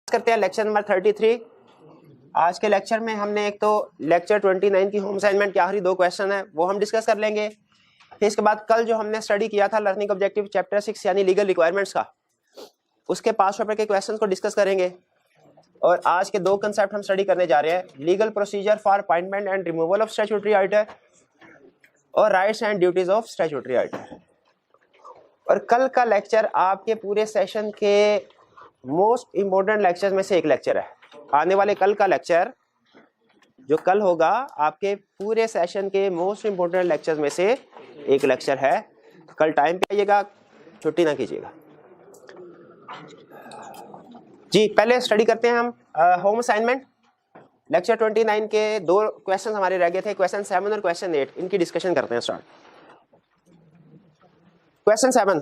करते हैं lecture number 33। आज के लेक्चर में हमने एक तो लेक्चर 29 की होम असाइनमेंट के आखिरी 2 क्वेश्चन है वो हम डिस्कस कर लेंगे। फिर इसके बाद कल जो हमने स्टडी किया था लर्निंग ऑब्जेक्टिव चैप्टर 6 यानी लीगल रिक्वायरमेंट्स का, उसके 5 पेपर के क्वेश्चन को डिस्कस करेंगे। और आज के 2 कंसेप्ट हम स्टडी करने जा रहे हैं, legal procedure for appointment and removal of statutory auditor और rights and duties of statutory auditor. और कल का लेक्चर आपके पूरे सेशन के मोस्ट इंपोर्टेंट लेक्चर में से एक लेक्चर है। आने वाले कल का लेक्चर जो कल होगा आपके पूरे सेशन के मोस्ट इंपोर्टेंट लेक्चर में से एक लेक्चर है। कल टाइम पे आइएगा, छुट्टी ना कीजिएगा जी। पहले स्टडी करते हैं हम होम असाइनमेंट। लेक्चर 29 के 2 क्वेश्चन हमारे रह गए थे, क्वेश्चन 7 और क्वेश्चन 8। इनकी डिस्कशन करते हैं स्टार्ट। क्वेश्चन 7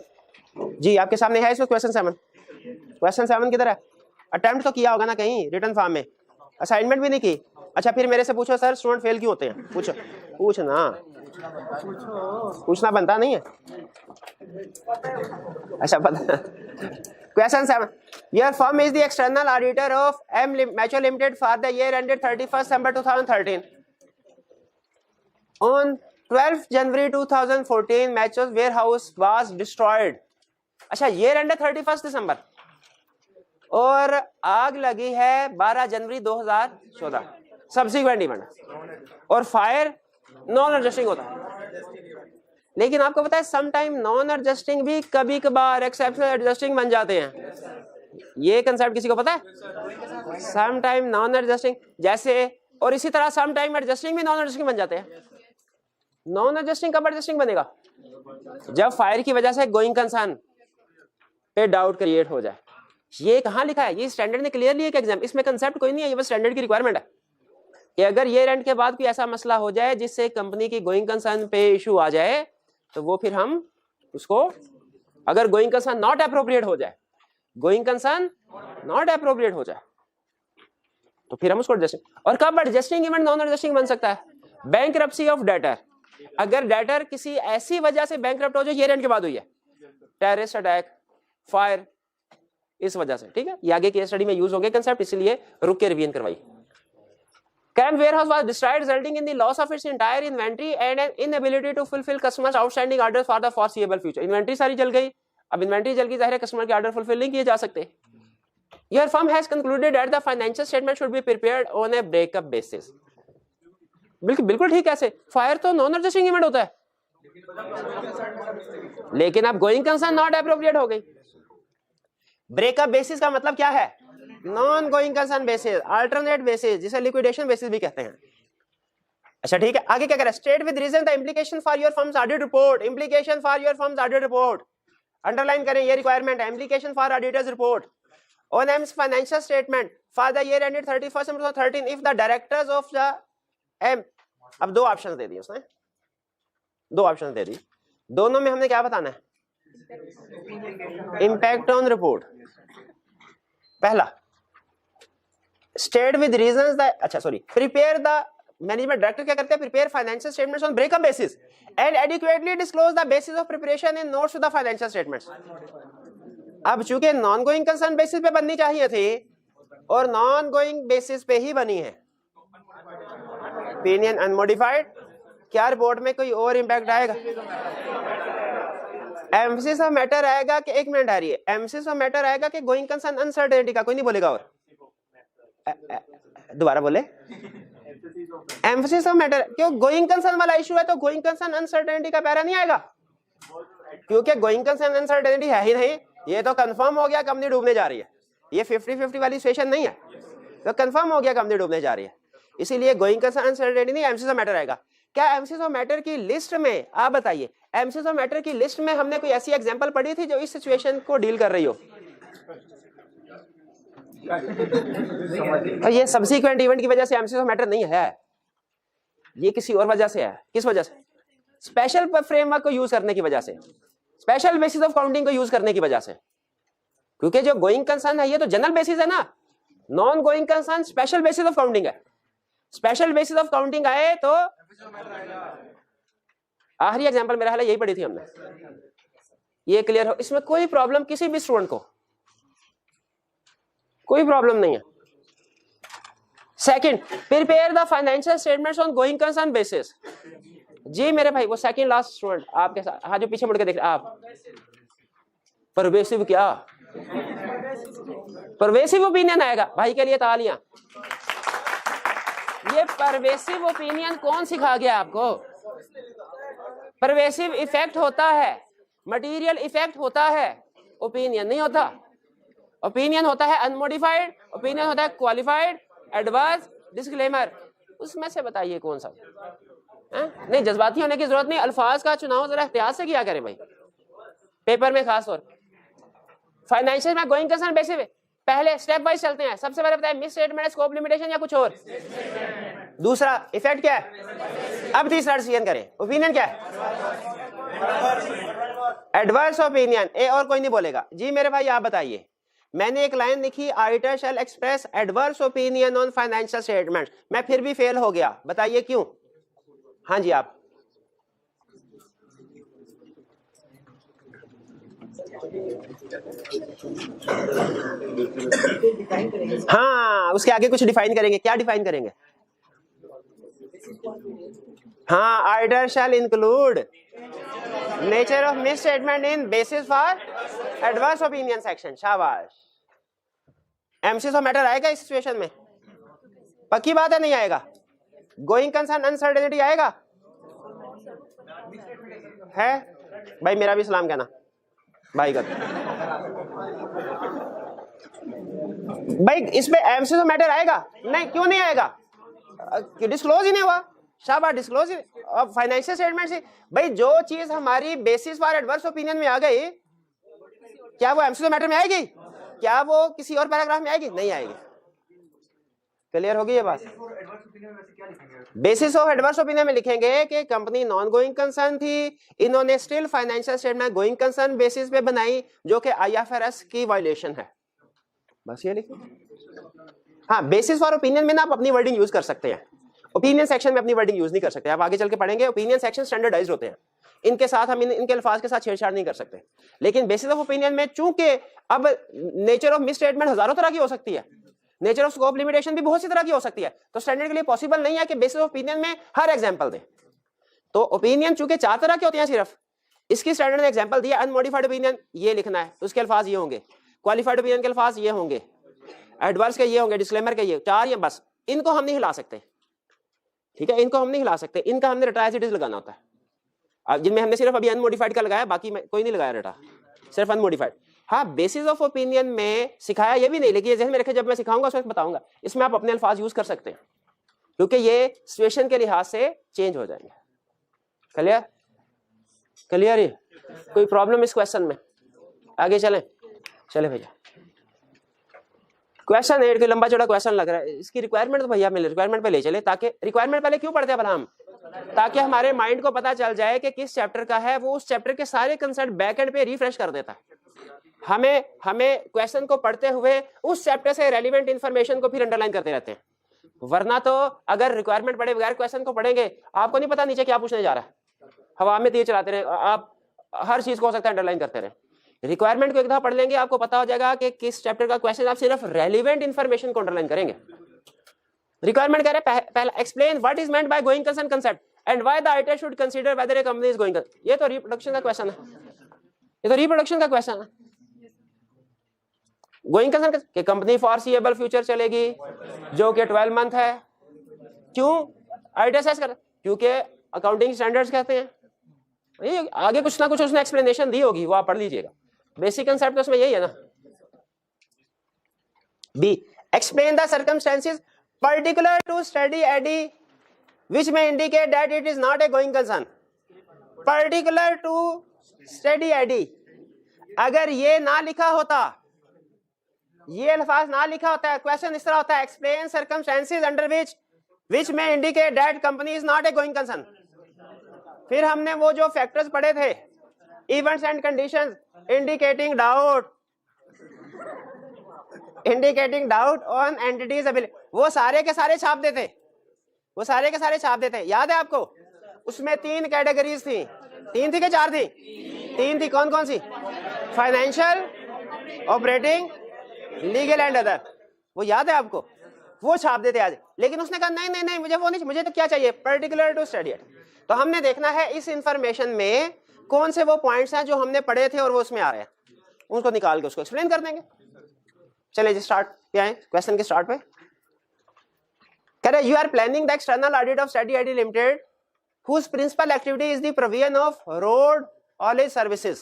जी आपके सामने है, इसमें क्वेश्चन 7। क्वेश्चन 7 किधर है? अटेम्प्ट तो किया होगा ना कहीं रिटन फॉर्म में, असाइनमेंट भी नहीं की। अच्छा फिर मेरे से पूछो सर स्टूडेंट फेल क्यों होते हैं? पूछना बनता नहीं है। अच्छा पता। Question 7, your firm is the external auditor of M Macho limited for the year ended 31 December 2013। On 12 January 2014 Macho's warehouse was destroyed. अच्छा ईयर एंडेड 31 दिसंबर और आग लगी है 12 जनवरी 2014। सब्सिक्वेंट इवेंट और फायर नॉन एडजस्टिंग होता है। लेकिन आपको पता है सम टाइम नॉन एडजस्टिंग भी कभी कभार एक्सेप्शनल एडजस्टिंग बन जाते हैं। ये कंसेप्ट किसी को पता है? सम टाइम नॉन एडजस्टिंग जैसे, और इसी तरह सम टाइम एडजस्टिंग भी नॉन एडजस्टिंग बन जाते हैं। नॉन एडजस्टिंग कब एडजस्टिंग बनेगा? जब फायर की वजह से गोइंग कंसर्न पे डाउट क्रिएट हो जाए। ये कहाँ लिखा है? ये स्टैंडर्ड ने क्लियरली एक एग्जाम, इसमें कंसेप्ट कोई नहीं है, ये बस स्टैंडर्ड की रिक्वायरमेंट है कि अगर ईयर एंड के बाद कोई ऐसा मसला हो जाए जिससे कंपनी की गोइंग कंसर्न पे इशू आ जाए तो वो फिर हम उसको, अगर गोइंग कंसर्न नॉट एप्रोप्रिएट हो जाए, गोइंग कंसर्न नॉट एप्रोप्रिएट हो जाए तो फिर हम उसको एडजस्टिंग। और कब एडजस्टिंग इवेंट नॉन एडजस्टिंग बन सकता है? Bankruptcy of debtor. अगर डेटर किसी ऐसी वजह से बैंकरप्ट हो जो ईयर एंड के बाद हुई है, टेररिस्ट अटैक, फायर, इस वजह से। ठीक है, ये आगे की स्टडी में यूज होंगे कंसेप्ट, इसलिए रुक के रिवीजन करवाइए। Camp warehouse was destroyed resulting in the loss of its entire inventory and an inability to fulfill customers outstanding orders for the foreseeable future. Inventory सारी जल गई, अब इन्वेंट्री जल गई, जाहिर है कस्टमर के ऑर्डर फुलफिल नहीं किए जा सकते। Your firm has concluded that the financial statement should be prepared on a breakup basis. बिल्कुल ठीक है। ऐसे फायर तो नॉन एडजस्टिंग इवेंट होता है, लेकिन अब गोइंग कंसर्न नॉट एप्रोप्रिएट हो गई। ब्रेकअप बेसिस का मतलब क्या है? Non going concern basis, alternate basis, जिसे लिक्विडेशन बेसिस भी कहते हैं। अच्छा ठीक है, आगे क्या कह रहा है? State with reason the implication for your firm's audit report. Implication for your firm's audit report underline करें, ये रिक्वायरमेंट है। Implication for auditor's report on M's financial statement for the year ended 31 December 2013 if the directors of the M. अब 2 options दे दिए उसने, 2 options दे दी, दोनों में हमने क्या बताना है? Impact on report. पहला स्टेट विद रीजंस द, अच्छा sorry, prepare the, management director क्या करते हैं? Prepare financial statements on breakup basis and adequately disclose the basis of preparation in notes to the financial statements. अब चूंकि non going concern basis पे बननी चाहिए थी और नॉन गोइंग बेसिस पे ही बनी है, ओपिनियन अनमोडिफाइड, क्या रिपोर्ट में कोई और इंपैक्ट आएगा? एम्फसिस ऑफ मैटर आएगा कि, एक मिनट आ रही है, एम्फसिस ऑफ मैटर आएगा कि गोइंग कंसर्न अनसर्टेनिटी का? कोई नहीं बोलेगा। और दोबारा बोले, एम्फसिस ऑफ मैटर, क्यों गोइंग कंसर्न वाला इशू है तो गोइंग कंसर्न अनसर्टेनिटी का पैरा नहीं आएगा, क्योंकि गोइंग कंसर्न अनसर्टेनिटी है ही नहीं। ये तो कंफर्म हो गया कंपनी डूबने जा रही है, ये 50-50 वाली सिचुएशन नहीं है, तो कंफर्म हो गया कंपनी डूबने जा रही है, इसीलिए गोइंग कंसर्न अनसर्टेनिटी नहीं, एम्फसिस ऑफ मैटर आएगा। क्या एम्फसिस ऑफ मैटर की लिस्ट में, आप बताइए, एम्फसिस ऑफ मैटर की लिस्ट में हमने कोई ऐसी एग्जांपल पढ़ी थी जो इस सिचुएशन को डील कर रही हो? और ये सब्सिक्वेंट इवेंट की वजह से एम्फसिस ऑफ मैटर नहीं है, ये किसी और वजह से है। किस वजह से? स्पेशल फ्रेमवर्क को यूज करने की वजह से, स्पेशल बेसिस ऑफ काउंटिंग को यूज करने की वजह से। क्योंकि जो गोइंग कंसर्न है ये तो जनरल बेसिस है ना, non going concern special basis of counting है। स्पेशल बेसिस ऑफ काउंटिंग आए तो आखिरी एग्जांपल मेरा हाल यही पढ़ी थी हमने, ये क्लियर हो? इसमें कोई प्रॉब्लम किसी भी स्टूडेंट को कोई प्रॉब्लम नहीं है। Second, prepare the financial statements on going concern basis. जी मेरे भाई, वो सेकंड लास्ट स्टूडेंट आपके साथ, हाँ जो पीछे मुड़ के देख रहे आप, परवेसिव क्या, परवेसिव ओपिनियन आएगा भाई के लिए तालियां। ये परवेसिव ओपिनियन कौन सिखा गया आपको? परवेसिव इफेक्ट होता है, मटेरियल इफेक्ट होता है, ओपिनियन नहीं होता। ओपिनियन होता है अनमोडिफाइड, ओपिनियन होता है क्वालिफाइड, एडवर्स, डिस्क्लेमर। उसमें से बताइए कौन सा? नहीं, जज्बाती होने की जरूरत नहीं, अल्फाज का चुनाव जरा एहतियात से किया करें भाई, पेपर में खास तौर। फाइनेंशियल में गोइंग कंसर्न बेसिस, पहले स्टेप वाइज चलते हैं। सबसे पहले बताएं मिस स्टेटमेंट, स्कोप लिमिटेशन या कुछ और? दूसरा इफेक्ट क्या है? अब तीसरा डिसीजन करें, ओपिनियन क्या है? Adverse opinion. ए और कोई नहीं बोलेगा। जी मेरे भाई आप बताइए, मैंने एक लाइन लिखी, auditor shall express adverse opinion on financial statement, मैं फिर भी फेल हो गया, बताइए क्यों? हाँ जी आप। हाँ उसके आगे कुछ डिफाइन करेंगे, क्या डिफाइन करेंगे? हाँ, auditor shall include nature of miss statement in basis for adverse opinion section. शाबाश। एमसीएस ऑफ मैटर आएगा इस सिचुएशन में? पक्की बात है नहीं आएगा? गोइंग कंसर्न अनसर्टेनिटी आएगा? है भाई, मेरा भी सलाम कहना भाई का। भाई इसमें एमसीएस ऑफ मैटर आएगा? नहीं, क्यों नहीं आएगा? डिस्क्लोज ही नहीं हुआ। शाबाश, डिस्क्लोज। अब फाइनेंशियल स्टेटमेंट से भाई जो चीज हमारी बेसिस फॉर एडवर्स ओपिनियन में आ गई, क्या वो एमसीएस ऑफ मैटर में आएगी? क्या वो किसी और पैराग्राफ में आएगी? नहीं आएगी। क्लियर होगी ये बात? बेसिस ऑफ एडवर्स ओपिनियन में लिखेंगे कि कंपनी नॉन गोइंग कंसर्न थी, इन्होंने still financial statement going concern basis पे बनाई, जो कि आईएफआरएस की वायलेशन है। बस ये लिखो। हाँ, बेसिस फॉर ओपिनियन में ना आप अपनी वर्डिंग यूज कर सकते हैं, ओपिनियन सेक्शन में अपनी वर्डिंग यूज नहीं कर सकते। आप आगे चल के पढ़ेंगे, ओपिनियन सेक्शन स्टैंडर्डाइज्ड होते हैं, इनके साथ हम इनके अल्फाज के साथ छेड़छाड़ नहीं कर सकते। लेकिन बेसिस ऑफ ओपिनियन में चूंकि अब नेचर ऑफ मिस स्टेटमेंट हजारों तरह की हो सकती है, नेचर ऑफ स्कोप लिमिटेशन भी बहुत सी तरह की हो सकती है, तो स्टैंडर्ड के लिए पॉसिबल नहीं है कि बेसिस ऑफ ओपिनियन में हर एग्जांपल दे। तो ओपिनियन चूंकि 4 तरह के होते हैं सिर्फ, इसकी स्टैंडर्ड ने एग्जांपल दिया, अनमोडिफाइड ओपिनियन ये लिखना है, उसके अल्फाज ये होंगे, क्वालिफाइड ओपिनियन के अल्फाज ये होंगे, एडवर्स के ये होंगे, डिस्क्लेमर के ये 4 या बस। इनको हम नहीं हिला सकते, ठीक है, इनको हम नहीं हिला सकते, इनका हमने रटा एज इट इज लगाना होता है। अब जिनमें हमने सिर्फ अभी अनमोडिफाइड का लगाया, बाकी में कोई नहीं लगाया रटा, सिर्फ अनमोडिफाइड। हाँ, बेसिस ऑफ ओपिनियन में सिखाया ये भी नहीं, लेकिन ये ध्यान में रखें, जब मैं सिखाऊंगा उस वक्त बताऊंगा, इसमें आप अपने अल्फाज यूज कर सकते हैं, क्योंकि ये सिचुएशन के लिहाज से चेंज हो जाएंगे। क्लियर? क्लियर? ये कोई प्रॉब्लम इस क्वेश्चन में? आगे चलें, चले भैया। क्वेश्चन 8 के लंबा चौड़ा क्वेश्चन लग रहा है, इसकी रिक्वायरमेंट तो भैया मिले, रिक्वायरमेंट पे ले चले, ताकि रिक्वायरमेंट पहले क्यों पढ़ते हैं हम, ताकि हमारे माइंड को पता चल जाए कि किस चैप्टर का है, वो उस चैप्टर के सारे कंसेप्ट बैक एंड पे रिफ्रेश कर देता है। हमें क्वेश्चन को पढ़ते हुए उस चैप्टर से रेलिवेंट इंफॉर्मेशन को फिर अंडरलाइन करते रहते हैं, वरना तो अगर रिक्वायरमेंट पढ़े बगैर क्वेश्चन को पढ़ेंगे, आपको नहीं पता नीचे क्या पूछने जा रहा है, हवा में तीर चलाते रहे, आप हर चीज को हो सकता है अंडरलाइन करते रहे। रिक्वायरमेंट को एक दफा पढ़ लेंगे, आपको पता हो जाएगा कि किस चैप्टर का क्वेश्चन, आप सिर्फ रेलिवेंट इंफॉर्मेशन को अंडरलाइन करेंगे। रिक्वायरमेंट कह रहे हैं पहला, explain what is meant by going concern concept and why the auditor should consider whether a company is going concern. ये तो रिप्रोडक्शन का क्वेश्चन है, ये तो रिप्रोडक्शन का क्वेश्चन है। गोइंग कंसर्न कि कंपनी फॉरसीएबल फ्यूचर चलेगी, जो कि 12 मंथ है। क्यों ऑडिटर सेस कर? क्योंकि अकाउंटिंग स्टैंडर्ड्स कहते हैं। ये आगे कुछ ना कुछ उसने एक्सप्लेनेशन दी होगी, वो आप पढ़ लीजिएगा, बेसिक कंसेप्ट तो उसमें यही है ना। B, explain the circumstances particular to study ED which may indicate that it is not a going concern. Particular to study ID, अगर ये ना लिखा होता, ये अल्फाज ना लिखा होता है, क्वेश्चन इस तरह होता है, explain circumstances under which may indicate that company is not a going concern. फिर हमने वो जो फैक्टर्स पढ़े थे, events and conditions indicating doubt on entities ability, वो सारे के सारे छाप देते, वो सारे के सारे छाप देते। याद है आपको? उसमें 3 कैटेगरीज थी, 3 थी कि 4 थी? 3 थी। कौन कौन सी? Financial, operating, legal and other. वो याद है आपको, वो छाप देते आज। लेकिन उसने कहा नहीं नहीं नहीं मुझे वो नहीं, मुझे तो क्या चाहिए, पर्टिकुलर टू स्टडी एट। तो हमने देखना है इस इंफॉर्मेशन में कौन से वो पॉइंट्स हैं जो हमने पढ़े थे और वो उसमें आ रहे हैं, उनको निकाल के उसको एक्सप्लेन कर देंगे। चलिए जी स्टार्ट पे आए, क्वेश्चन के स्टार्ट पे कह रहे you are planning the external audit of study at limited whose principal activity is the provision of road haulage services.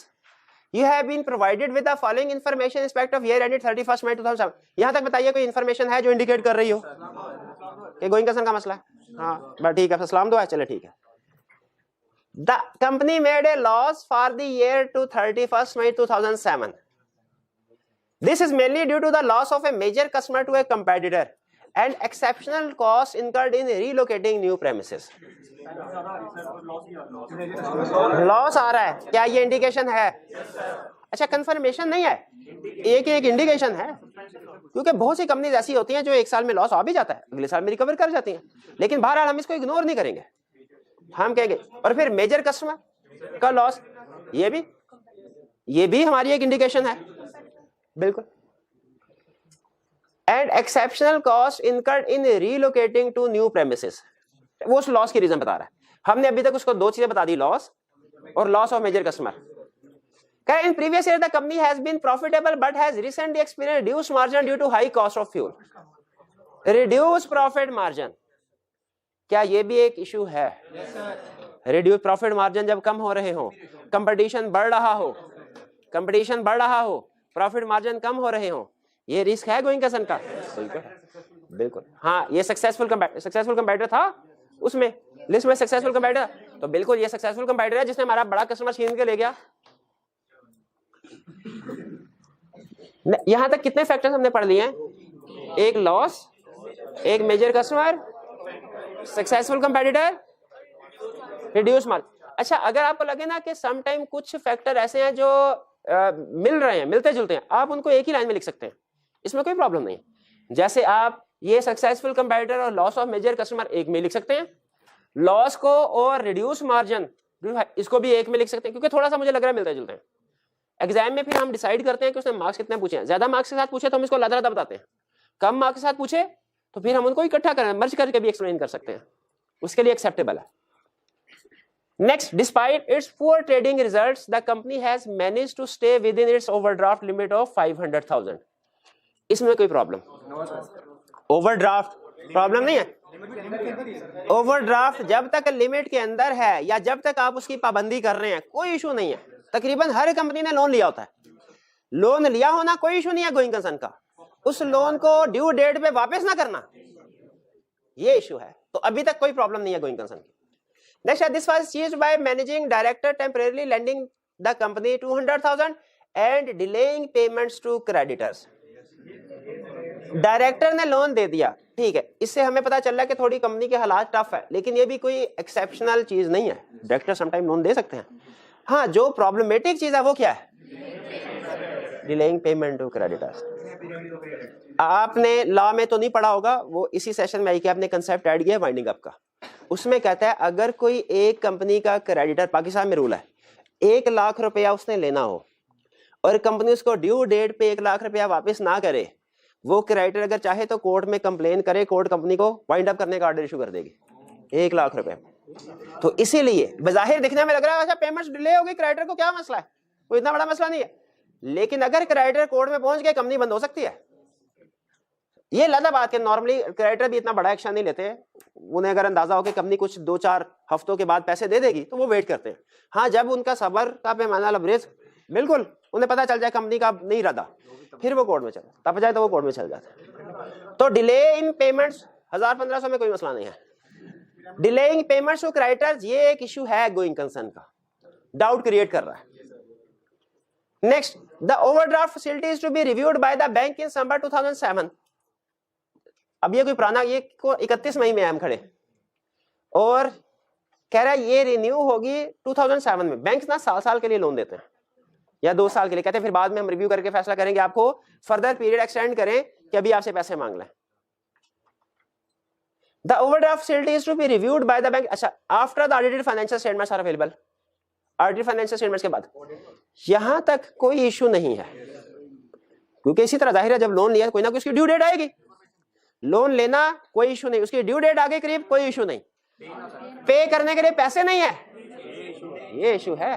You have been provided with the following information in respect of year ended 31st May 2007. यहाँ तक बताइए कोई information है जो indicate कर रही हो कि गोइंग कंसर्न का मसला है? हाँ बस ठीक है, सलाम दुआ है, चले ठीक है। The company made a loss for the year to 31st May 2007. This is mainly due to the loss of a major customer to a competitor and exceptional costs incurred in relocating new premises. Loss आ रहा है, क्या ये indication है? अच्छा confirmation नहीं है, एक इंडिकेशन है, क्योंकि बहुत सी कंपनीज ऐसी होती हैं जो एक साल में लॉस आ भी जाता है, अगले साल में रिकवर कर जाती हैं, लेकिन बहरहाल हम इसको इग्नोर नहीं करेंगे, हम कहेंगे। और फिर मेजर कस्टमर का लॉस, ये भी हमारी एक इंडिकेशन है, बिल्कुल। And exceptional cost incurred in relocating to new premises, वो उस लॉस की रीजन बता रहा है। हमने अभी तक उसको दो चीजें बता दी, लॉस और loss of major customer. In previous year the company has been profitable but has recently experienced reduced margin due to high cost of fuel. Reduce profit margin, क्या ये भी एक इशू है? रिड्यूस प्रॉफिट मार्जिन जब कम हो रहे हो, competition बढ़ रहा हो, प्रॉफिट मार्जिन कम हो रहे हो, ये रिस्क है गोइंग कंसर्न का? बिल्कुल। हाँ ये सक्सेसफुल कंपैटिटर था उसमें लिस्ट में, सक्सेसफुल कंपैटिटर, तो बिल्कुल ये सक्सेसफुल कंपैटिटर है जिसने हमारा बड़ा कस्टमर छीन के ले गया। यहां तक कितने फैक्टर्स हमने पढ़ लिए हैं? एक लॉस, एक major customer, successful competitor, reduce margin. अच्छा अगर आपको लगे ना कि सम टाइम कुछ फैक्टर ऐसे हैं जो मिल रहे हैं, मिलते जुलते हैं, आप उनको एक ही लाइन में लिख सकते हैं, इसमें कोई प्रॉब्लम नहीं है। जैसे आप ये सक्सेसफुल कंपैटिटर और लॉस ऑफ मेजर कस्टमर एक में लिख सकते हैं, लॉस को और रिड्यूस मार्जिन इसको भी एक में लिख सकते हैं, क्योंकि थोड़ा सा मुझे लग रहा है मिलते जुलते हैं। एग्जाम में फिर हम डिसाइड करते हैं कि उसने मार्क्स कितने पूछे हैं। ज्यादा मार्क्स के साथ पूछे तो हम इसको लादा बताते हैं, कम मार्क्स के साथ पूछे तो फिर हम उनको इकट्ठा करें, मर्ज करके भी एक्सप्लेन कर सकते हैं, उसके लिए एक्सेप्टेबल है। Next, despite its poor trading results the company has managed to stay within its overdraft limit of 500,000। इसमें कोई प्रॉब्लम? ओवरड्राफ्ट प्रॉब्लम नहीं है। ओवरड्राफ्ट जब तक लिमिट के अंदर है या जब तक आप उसकी पाबंदी कर रहे हैं कोई इशू नहीं है। तकरीबन हर कंपनी ने लोन लिया होता है, लोन लिया होना कोई इशू नहीं है गोइंग कंसर्न का, उस लोन को ड्यू डेट पे वापस ना करना ये इशू है, तो अभी तक कोई प्रॉब्लम नहीं है गोइंग कंसर्न की। Next, this was achieved by managing director temporarily lending the company 200,000 and delaying payments to creditors. Director ने लोन दे दिया, ठीक है, इससे हमें पता चल रहा है कि थोड़ी कंपनी के हालात टफ है, लेकिन ये भी कोई एक्सेप्शनल चीज नहीं है, डायरेक्टर समटाइम लोन दे सकते हैं। हाँ जो प्रॉब्लमेटिक चीज है वो क्या है? Delaying payment to creditors. आपने लॉ में तो नहीं पढ़ा होगा, वो इसी सेशन में आई कि आपने कंसेप्ट ऐड किया वाइंडिंग अप का। उसमें कहता है अगर कोई एक कंपनी का क्रेडिटर, पाकिस्तान में रूल है, 1 लाख रुपया उसने लेना हो और कंपनी उसको ड्यू डेट पे 1 लाख रुपया वापस ना करे, वो क्रेडिटर अगर चाहे तो कोर्ट में कंप्लेन करे, कोर्ट कंपनी को वाइंड अप करने का ऑर्डर इशू कर देगी 1 लाख रुपए। तो इसीलिए बजाहिर दिखने में लग रहा है अच्छा पेमेंट्स डिले हो गई, क्रेडिटर को क्या मसला है, कोई इतना बड़ा मसला नहीं है, लेकिन अगर क्रेडिटर कोर्ट में पहुंच गए कंपनी बंद हो सकती है। ये लदा बात है, नॉर्मली क्रेडिटर भी इतना बड़ा एक्शन नहीं लेते, उन्हें अगर अंदाजा हो कि कंपनी कुछ 2-4 हफ्तों के बाद पैसे दे देगी तो वो वेट करते हैं। हाँ जब उनका सबर का पैमाना लबरेज बिल्कुल उन्हें पता चल जाए कंपनी का नहीं इरादा, फिर वो कोर्ट में चले, तब जाए तो वो कोर्ट में चल जाते हैं। तो डिले इन पेमेंट्स 1000-1500 में कोई मसला नहीं है। डिलेइंग पेमेंट्स टू क्रेडिटर्स ये एक इशू है गोइंग कंसर्न का, डाउट क्रिएट कर रहा है। Next, the overdraft facility is to be reviewed by the bank in December 2007। अब ये कोई पुराना, ये को 31 मई में हम खड़े और कह रहा है ये रिन्यू होगी 2007 में। बैंक ना साल के लिए लोन देते हैं या 2 साल के लिए, कहते हैं फिर बाद में हम रिव्यू करके फैसला करेंगे, आपको फर्दर पीरियड एक्सटेंड करें कि अभी आपसे पैसे मांग लें। The overdraft facility is to be reviewed by the bank. अच्छा, after the audited financial statements are available. Audited financial statements के बाद यहां तक कोई इशू नहीं है, क्योंकि इसी तरह जाहिर है जब लोन लिया कोई ना कोई उसकी ड्यू डेट आएगी, लोन लेना कोई इशू नहीं, उसकी ड्यू डेट आगे करीब कोई इशू नहीं, पे करने के लिए पैसे नहीं है, ये इशू है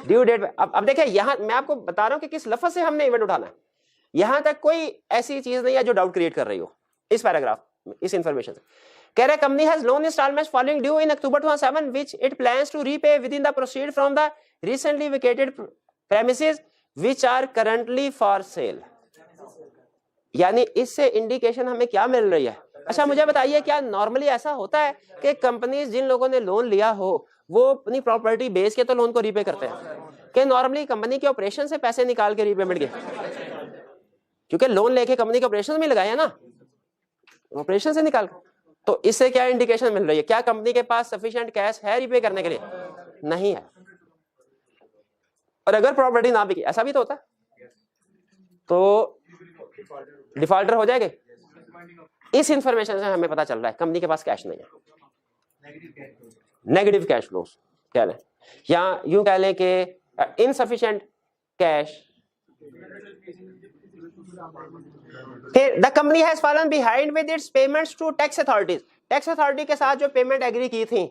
ड्यू डेट। अब देखिए यहां मैं आपको बता रहा हूं कि किस लफ्ज से हमने इवेंट उठाना है। यहां तक कोई ऐसी चीज नहीं है जो डाउट क्रिएट कर रही हो इस पैराग्राफ इस इंफॉर्मेशन से। कह रहे company has loan installments following due in October 2007 which it plans to repay within the proceed from the recently vacated premises which are currently for sale. यानी इससे इंडिकेशन हमें क्या मिल रही है? अच्छा मुझे बताइए, क्या नॉर्मली ऐसा होता है कि कंपनीज जिन लोगों ने लोन लिया हो वो अपनी प्रॉपर्टी बेच के तो लोन को रीपे करते हैं? कि नॉर्मली कंपनी के ऑपरेशन से पैसे निकाल के रीपेमेंट के, क्योंकि लोन लेके कंपनी के ऑपरेशन में लगाया ना, ऑपरेशन से निकाल। तो इससे क्या इंडिकेशन मिल रही है? क्या कंपनी के पास सफिशिएंट कैश है रीपे करने के लिए? नहीं है। और अगर प्रॉपर्टी ना बिकी, ऐसा भी तो होता है, तो डिफॉल्टर हो जाएंगे। इस इंफॉर्मेशन से हमें पता चल रहा है कंपनी के पास कैश नहीं है, नेगेटिव कैश फ्लोस कह लें, या यूं कह लें कि insufficient cash. The company has fallen behind with its payments to tax authorities. Tax authority के साथ जो पेमेंट एग्री की थी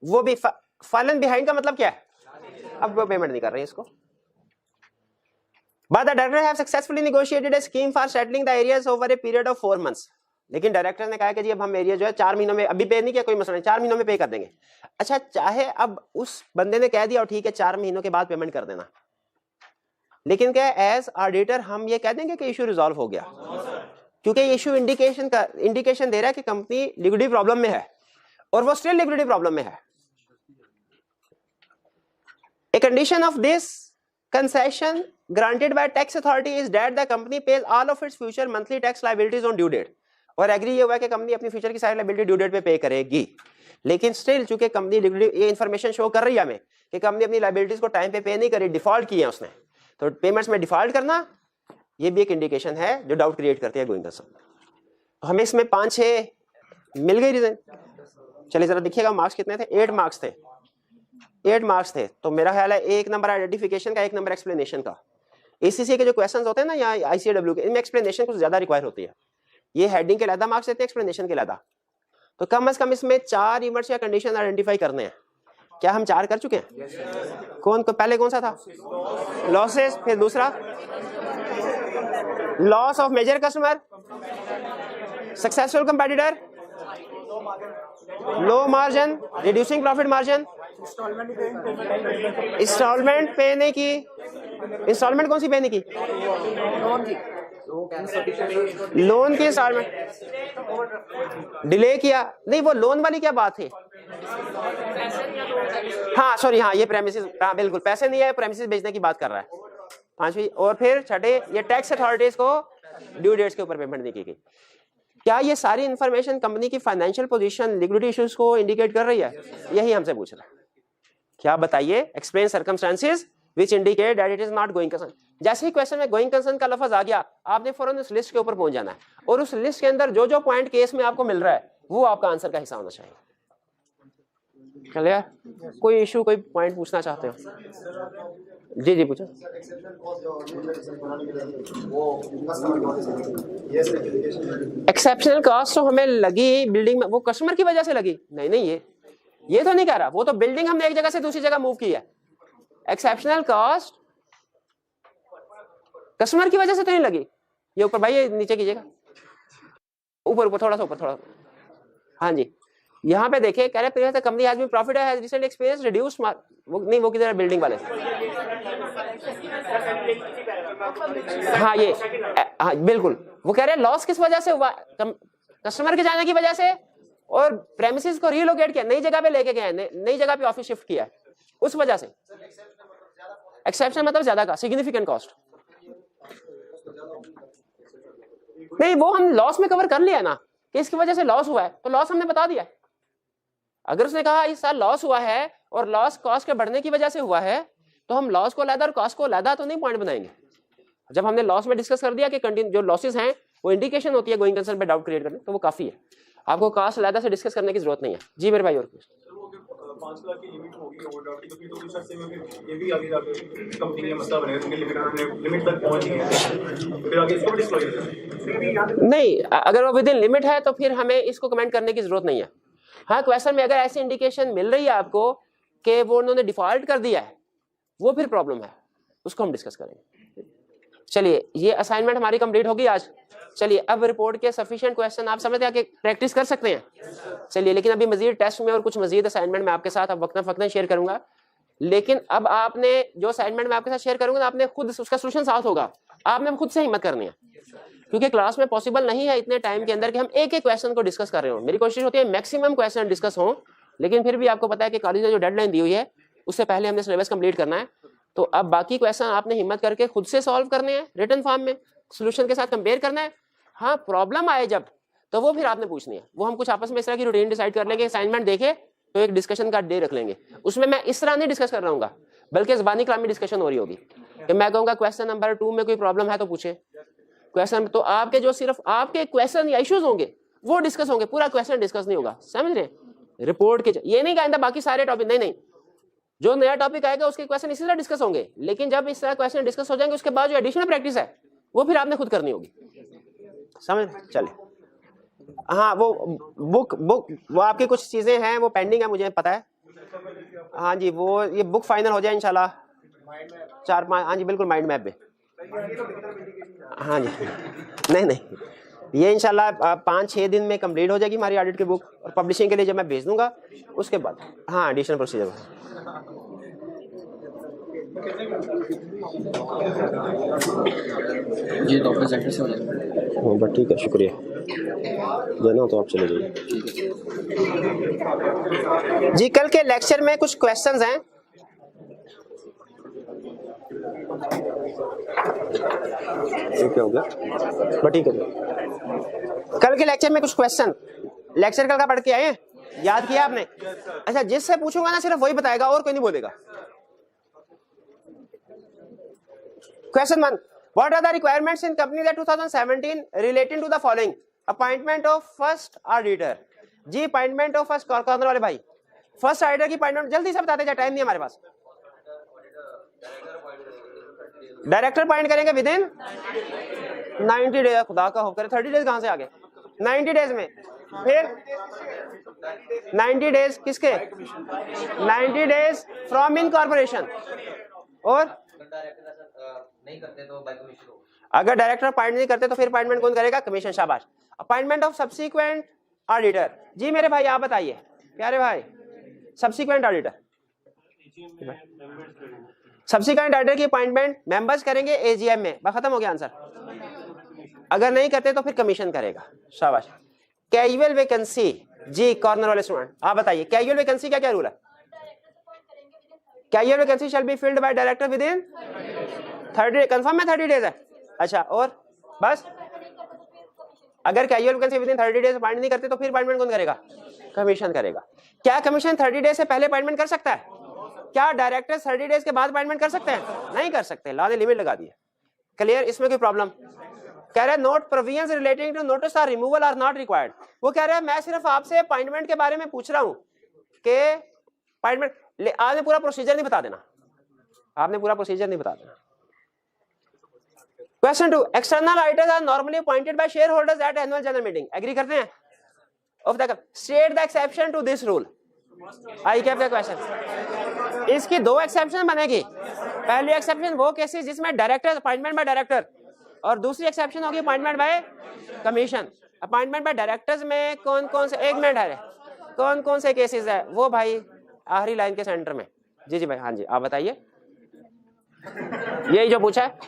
वो भी फॉलन बिहाइंड का मतलब क्या है? अब वो पेमेंट नहीं कर रही इसको। But the director have successfully negotiated a scheme for settling the areas over a period of 4 months. लेकिन डायरेक्टर ने कहा कि जी अब हम एरिया जो है 4 महीनों में, अभी पे नहीं किया कोई मसला नहीं, 4 महीनों में पे कर देंगे। अच्छा चाहे अब उस बंदे ने कह दिया और ठीक है 4 महीनों के बाद पेमेंट कर देना, लेकिन क्या एज ऑडिटर हम ये कह देंगे कि इशू रिजॉल्व हो गया? क्योंकि इशू इंडिकेशन दे रहा है कि कंपनी लिक्विडिटी प्रॉब्लम में है और वो स्टिल लिक्विडिटी प्रॉब्लम में है। A condition of this concession granted by tax authority is that the company pays all of its future monthly tax liabilities on due date। और एग्री ये हुआ है कि कंपनी अपनी फ्यूचर की सारी लायबिलिटी ड्यू डेट पे पे करेगी। लेकिन स्टिल चूंकि कंपनी लिक्विडिटी, ये इंफॉर्मेशन शो कर रही है हमें कि कंपनी अपनी लायबिलिटीज को टाइम पे नहीं करी, डिफॉल्ट किया उसने, तो पेमेंट्स में डिफॉल्ट करना ये भी एक इंडिकेशन है जो डाउट क्रिएट करती है गोइंग कंसर्न। तो हमें इसमें 5-6 मिल गई रीजन। चलिए जरा देखिएगा मार्क्स कितने थे? 8 मार्क्स थे। 8 मार्क्स थे, तो मेरा ख्याल है 1 नंबर आइडेंटिफिकेशन का, 1 नंबर एक्सप्लेनेशन का। एसीसी के जो क्वेश्चंस होते हैं ना या आईसीडब्ल्यू के, इनमें एक्सप्लेनेशन कुछ ज्यादा रिक्वायर होती है। ये हेडिंग के लादा मार्क्स देते हैं, एक्सप्लेनेशन के लादा। तो कम से कम इसमें 4 इमर्स या कंडीशन आइडेंटिफाई करने हैं। क्या हम 4 कर चुके हैं? कौन को पहले कौन सा था? लॉसेस, फिर दूसरा loss of major customer, successful competitor, low margin, reducing profit margin, installment pay नहीं की। इंस्टॉलमेंट कौन सी पे नहीं की? लोन की इंस्टॉलमेंट डिले किया नहीं, वो लोन वाली क्या बात है? हाँ सॉरी, हाँ ये प्रेमिसेस, हाँ बिल्कुल पैसे नहीं है, प्रेमिसेस बेचने की बात कर रहा है। 5वीं और फिर 6ठे ये टैक्स अथॉरिटीज को ड्यू डेट्स के ऊपर पेमेंट नहीं की गई। क्या ये सारी इंफॉर्मेशन कंपनी की फाइनेंशियल पोजीशन, लिक्विडिटी इश्यूज को इंडिकेट कर रही है? यही हमसे पूछ रहा है। क्या बताइए? Explain circumstances which indicate that it is not going concern. जैसे ही क्वेश्चन में गोइंग कंसर्न का लफ्ज आ गया, आपने फौरन उस लिस्ट के ऊपर पहुंच जाना है और उस लिस्ट के अंदर जो जो पॉइंट केस में आपको मिल रहा है वो आपका आंसर का हिस्सा होना चाहिए। चलिए कोई इशू, कोई पॉइंट पूछना चाहते हो? जी जी पूछो। एक्सेप्शनल कॉस्ट तो हमें लगी बिल्डिंग में, वो कस्टमर की वजह से लगी? नहीं नहीं, ये तो नहीं कह रहा, वो तो बिल्डिंग हमने एक जगह से दूसरी जगह मूव की है। एक्सेप्शनल कॉस्ट कस्टमर की वजह से तो नहीं लगी। ये ऊपर भाई, ये नीचे कीजिएगा, ऊपर ऊपर थोड़ा सा ऊपर थोड़ा। हाँ जी, यहाँ पे देखिए कह रहे हैं company has been profit has recently experience reduced, वो नहीं, वो किधर बिल्डिंग वाले। हाँ ये, हाँ बिल्कुल, वो कह रहे हैं लॉस किस वजह से हुआ? कस्टमर के जाने की वजह से, और प्रेमिसेस को रीलोकेट किया, नई जगह पे लेके गए, नई जगह पे ऑफिस शिफ्ट किया, उस वजह से। एक्सेप्शन मतलब ज्यादा का, सिग्निफिकेंट कॉस्ट नहीं, वो हम लॉस में कवर कर लिया ना कि इसकी वजह से लॉस हुआ है, तो लॉस हमने बता दिया। अगर उसने कहा इस साल लॉस हुआ है और लॉस कॉस्ट के बढ़ने की वजह से हुआ है, तो हम लॉस को अलग और कॉस्ट को अलग तो नहीं पॉइंट बनाएंगे। जब हमने लॉस में डिस्कस कर दिया कि जो लॉसेस हैं वो इंडिकेशन होती है गोइंग कंसर्न पे डाउट क्रिएट करने, तो वो काफी है। आपको कॉस्ट अलग से डिस्कस करने की जरूरत नहीं है। जी मेरे भाई, और कुछ? 5 लाख की लिमिट होगी ओवरड्राफ्ट की, तो फिर तो कुछ अर्से में फिर ये भी आगे जाकर कंपनी के मसला बनेगा क्योंकि लिमिट तक पहुंच गए हैं, फिर आगे इसको डिस्क्लोज करें। नहीं, अगर वो विद इन लिमिट है तो फिर हमें इसको कमेंट करने की जरूरत नहीं है। हाँ, क्वेश्चन में अगर ऐसी इंडिकेशन मिल रही है आपको कि वो उन्होंने डिफॉल्ट कर दिया है, वो फिर प्रॉब्लम है, उसको हम डिस्कस करेंगे। चलिए, ये असाइनमेंट हमारी कंप्लीट होगी आज। चलिए, अब रिपोर्ट के सफिशिएंट क्वेश्चन आप समझते हैं कि प्रैक्टिस कर सकते हैं। चलिए, लेकिन अभी मजीद टेस्ट में और कुछ मजीद असाइनमेंट मैं आपके साथ अब वक्तन शेयर करूंगा। लेकिन अब आपने जो असाइनमेंट मैं आपके साथ शेयर करूंगा, आपने खुद उसका सोल्यूशन साथ होगा, आपने खुद से हिम्मत करनी है, क्योंकि क्लास में पॉसिबल नहीं है इतने टाइम के अंदर कि हम एक एक क्वेश्चन को डिस्कस कर रहे हो। मेरी कोशिश होती है मैक्सिमम क्वेश्चन डिस्कस हो, लेकिन फिर भी आपको पता है कि कॉलेज ने जो डेडलाइन दी हुई है उससे पहले हमने सिलेबस कंप्लीट करना है। तो अब बाकी क्वेश्चन आपने हिम्मत करके खुद से सॉल्व करने हैं, रिटन फॉर्म में सोल्यूशन के साथ कंपेयर करना है। हाँ, प्रॉब्लम आए जब, तो वो फिर आपने पूछनी है। वो हम कुछ आपस में इस तरह की रूटीन डिसाइड कर लेंगे, असाइनमेंट देखे तो एक डिस्कशन का डे रख लेंगे। उसमें मैं इस तरह नहीं डिस्कस कर रहा हूँ, बल्कि ज़बानी कलाम में डिस्कशन हो रही होगी कि मैं कहूँगा क्वेश्चन नंबर 2 में कोई प्रॉब्लम है तो पूछे। क्वेश्चन तो आपके जो सिर्फ आपके क्वेश्चन या इश्यूज होंगे वो डिस्कस होंगे, पूरा क्वेश्चन डिस्कस नहीं होगा। समझ रहे हैं? रिपोर्ट के ये नहीं कहता बाकी सारे टॉपिक, नहीं, जो नया टॉपिक आएगा उसके क्वेश्चन इसी तरह डिस्कस होंगे, लेकिन जब इस तरह क्वेश्चन डिस्कस हो जाएंगे उसके बाद जो एडिशनल प्रैक्टिस है वो फिर आपने खुद करनी होगी। समझ? चले, हाँ, वो बुक वो आपकी कुछ चीजें हैं वो पेंडिंग है, मुझे पता है। हाँ जी, वो ये बुक फाइनल हो जाए इंशाल्लाह 4-5। हाँ जी, बिल्कुल, माइंड मैप पे। हाँ जी, नहीं, ये इंशाल्लाह 5-6 दिन में कंप्लीट हो जाएगी हमारी ऑडिट की बुक, और पब्लिशिंग के लिए जब मैं भेज दूंगा उसके बाद हाँ एडिशनल प्रोसीजर। ये डॉक्टर सेक्टर से हो जाएगा। हाँ बस ठीक है, शुक्रिया। जाना तो आप चले जाइए जी। कल के लेक्चर में कुछ क्वेश्चंस हैं, क्या हो गया? बट ठीक है, कल के लेक्चर में कुछ क्वेश्चन, लेक्चर कल का पढ़ के आए हैं, याद किया आपने? अच्छा, जिससे पूछूंगा ना सिर्फ वही बताएगा और कोई नहीं बोलेगा। Question 1. What are the requirements in company year 2017 relating to the following? Appointment of first auditor. जी, अपॉइंटमेंट ऑफ फर्स्ट कॉर्नर वाले भाई, फर्स्ट ऑडिटर की अपॉइंटमेंट जल्दी से बताते जाए, टाइम नहीं हमारे पास। डायरेक्टर अपॉइंट करेंगे विद इन 90 डेज। खुदा का हो करे, 30 डेज कहां से आ गए? 90 डेज में। फिर 90 डेज किसके? 90 डेज फ्रॉम इनकॉर्पोरेशन। और नहीं करते तो बाय कमीशन होगा। अगर डायरेक्टर अपॉइंट नहीं करते तो फिर अपॉइंटमेंट कौन करेगा? कमीशन। शाबाश। Appointment of subsequent auditor. जी मेरे भाई आप बताइए, प्यारे भाई, सब्सिक्वेंट ऑडिटर, सब्सिक्वेंट ऑडिटर की अपॉइंटमेंट मेंबर्स करेंगे एजीएम में। बस खत्म हो गया आंसर। अगर नहीं करते तो फिर कमीशन करेगा। शाबाश। कैजुअल वैकेंसी, जी कॉर्नर वाले स्टूडेंट आप बताइए, कैजुअल वैकेंसी का क्या रूल है? Casual vacancy shall be filled by director within 30 confirm है? 30 डेज है। अच्छा, और बस? अगर casual vacancy within 30 days appoint नहीं करते तो फिर अपॉइंटमेंट कौन करेगा? कमीशन करेगा। क्या कमीशन 30 डेज से पहले अपॉइंटमेंट कर सकता है? क्या डायरेक्टर 30 डेज के बाद अपॉइंटमेंट कर सकते हैं? नहीं कर सकते, लॉ ने लिमिट लगा दी है। क्लियर? इसमें कोई प्रॉब्लम? कह रहे हैं note provisions relating to notice or removal are not required. वो कह रहे हैं मैं सिर्फ आपसे अपॉइंटमेंट के बारे में पूछ रहा हूं कि अपॉइंटमेंट, आपने पूरा प्रोसीजर नहीं बता देना, आपने पूरा प्रोसीजर नहीं बता देना। Question 2. External auditors are normally appointed by shareholders at annual general meeting. Agree करते हैं? Of the state the exception to this rule. आई क्या क्वेश्चन? इसकी दो एक्सेप्शन बनेगी। पहली एक्सेप्शन वो केसेस जिसमें डायरेक्टर अपॉइंटमेंट बाय डायरेक्टर, और दूसरी एक्सेप्शन होगी appointment bye commission. Appointment bye directors में कौन कौन से, एक मिनट है, कौन कौन से केसेस है वो भाई आखिरी लाइन के सेंटर में। जी भाई, हाँ जी आप बताइए, यही जो पूछा है,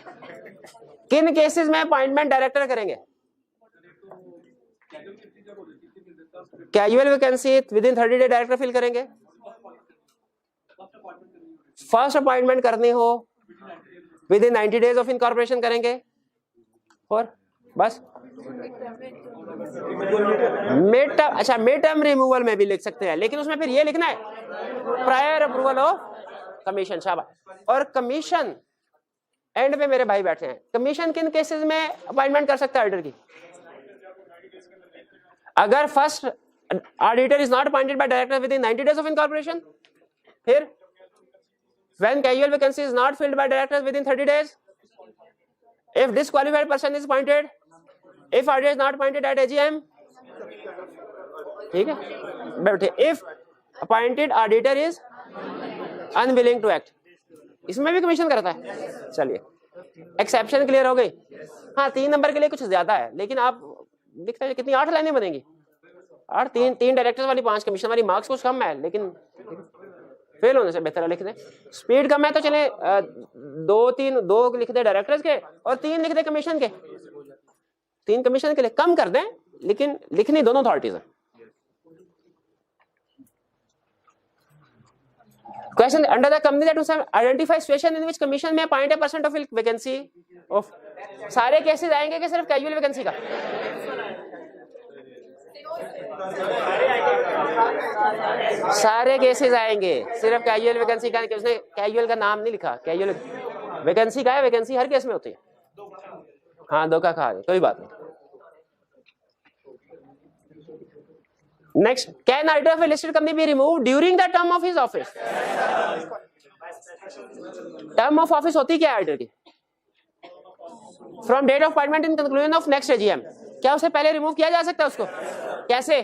किन केसेस में अपॉइंटमेंट डायरेक्टर करेंगे? Casual vacancy within 30 day director fill करेंगे। फर्स्ट अपॉइंटमेंट करनी हो within 90 days of incorporation करेंगे। और बस मिड टर्म, अच्छा मिड टर्म रिमूवल में भी लिख सकते हैं, लेकिन उसमें फिर ये लिखना है प्रायर अप्रूवल ऑफ कमीशन। शाबाश। और कमीशन एंड पे मेरे भाई बैठे हैं, कमीशन किन केसेस में अपॉइंटमेंट कर सकता है ऑडिटर की? अगर first auditor is not appointed by director within 90 days of incorporation. फिर when casual vacancy is not filled by directors within 30 days, if disqualified person is appointed, if auditor is not appointed at AGM, ठीक है बैठे, if appointed auditor is unwilling to act, इसमें भी commission करता है। चलिए exception clear हो गई। हाँ 3 नंबर के लिए कुछ ज्यादा है, लेकिन आप दिखता है कितनी 8 लाइनें बनेंगी, 8 3 डायरेक्टर्स वाली 5 कमीशन वाली, मार्क्स कुछ कम है लेकिन फेल होने से बेहतर है लिख दे। स्पीड कम है तो चले 2 लिख दे डायरेक्टर्स के और 3 लिख दे कमीशन के, 3 कमीशन के लिए कम कर दें, लेकिन लिखनी दोनों अथॉरिटीज है। Question under the company that identify situation in which commission may appoint a % of vacancy of, सारे केसेस आएंगे कि सिर्फ कैजुअल वैकेंसी का? सारे केसेस आएंगे, सिर्फ कैजुअल वैकेंसी का। उसने कैजुअल का नाम नहीं लिखा, कैजुअल वैकेंसी का है, वैकेंसी हर केस में होती है। हाँ धोखा खा रहे, कोई बात नहीं। Next, can auditor of a listed company be removed during the term of his office? Term of office होती क्या है ऑडिटर की? From date of appointment in conclusion of next AGM. क्या उसे पहले रिमूव किया जा सकता है उसको? कैसे?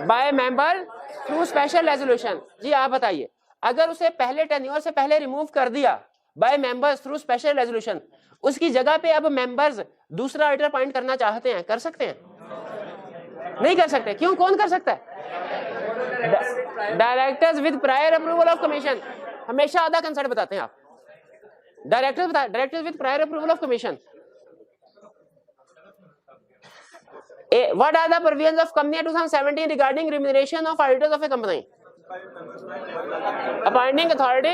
By member through special resolution. जी आप बताइए, अगर उसे पहले टेन्योर से पहले रिमूव कर दिया by members through special resolution, उसकी जगह पे अब मेंबर्स दूसरा ऑडिटर अपॉइंट करना चाहते हैं, कर सकते हैं? नहीं कर सकते। क्यों? कौन कर सकता है? Directors with prior approval of commission. हमेशा आधा कंसर्ट बताते हैं आप। Directors with prior approval of commission. What are the provisions of Company Act 2017 regarding remuneration of auditors of a company? Appointing authority।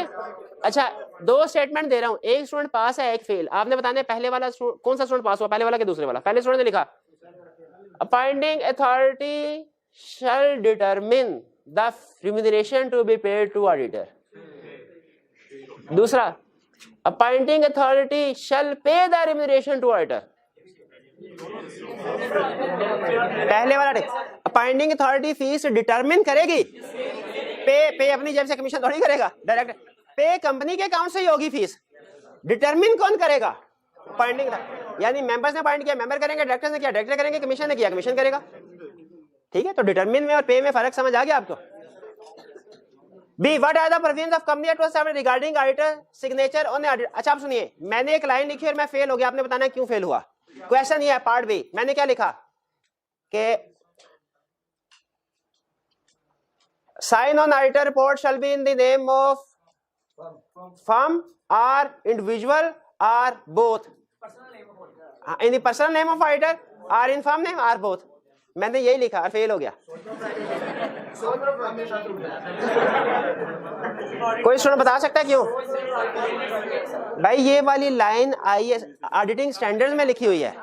अच्छा 2 स्टेटमेंट दे रहा हूं, एक स्टूडेंट पास है एक फेल। आपने बताना है पहले वाला कौन सा स्टूडेंट पास हुआ, पहले वाला कि दूसरे वाला? पहले स्टूडेंट ने लिखा appointing authority shall determine the remuneration to be paid to auditor. दूसरा appointing authority shall pay the remuneration to auditor. पहले वाला अपॉइंटिंग अथॉरिटी फीस डिटरमिन करेगी, पे अपनी जेब से कमीशन थोड़ी करेगा, डायरेक्ट पे कंपनी के अकाउंट से ही होगी फीस। डिटरमिन कौन करेगा? अपॉइंटिंग, यानी मेंबर्स ने अपॉइंट किया, मेंबर करेंगे, डायरेक्टर ने किया, डायरेक्टर करेंगे, कमीशन ने किया, कमीशन करेगा। ठीक है, तो डिटरमिन में और पे में फर्क समझ आ गया आपको? B, what are the provisions of company act 2017 regarding auditor signature on audit. अच्छा आप सुनिए, मैंने एक लाइन लिखी और मैं फेल हो गया, आपने बताना है क्यों फेल हुआ। क्वेश्चन ये है पार्ट बी, मैंने क्या लिखा कि sign on auditor report shall be in the name of firm और इंडिविजुअल और both, in the personal name of auditor और इन फर्म नेम और बोथ। मैंने यही लिखा और फेल हो गया। कोई स्टूडेंट बता सकता है क्यों? भाई ये वाली लाइन आईएएस ऑडिटिंग स्टैंडर्ड्स में लिखी हुई है।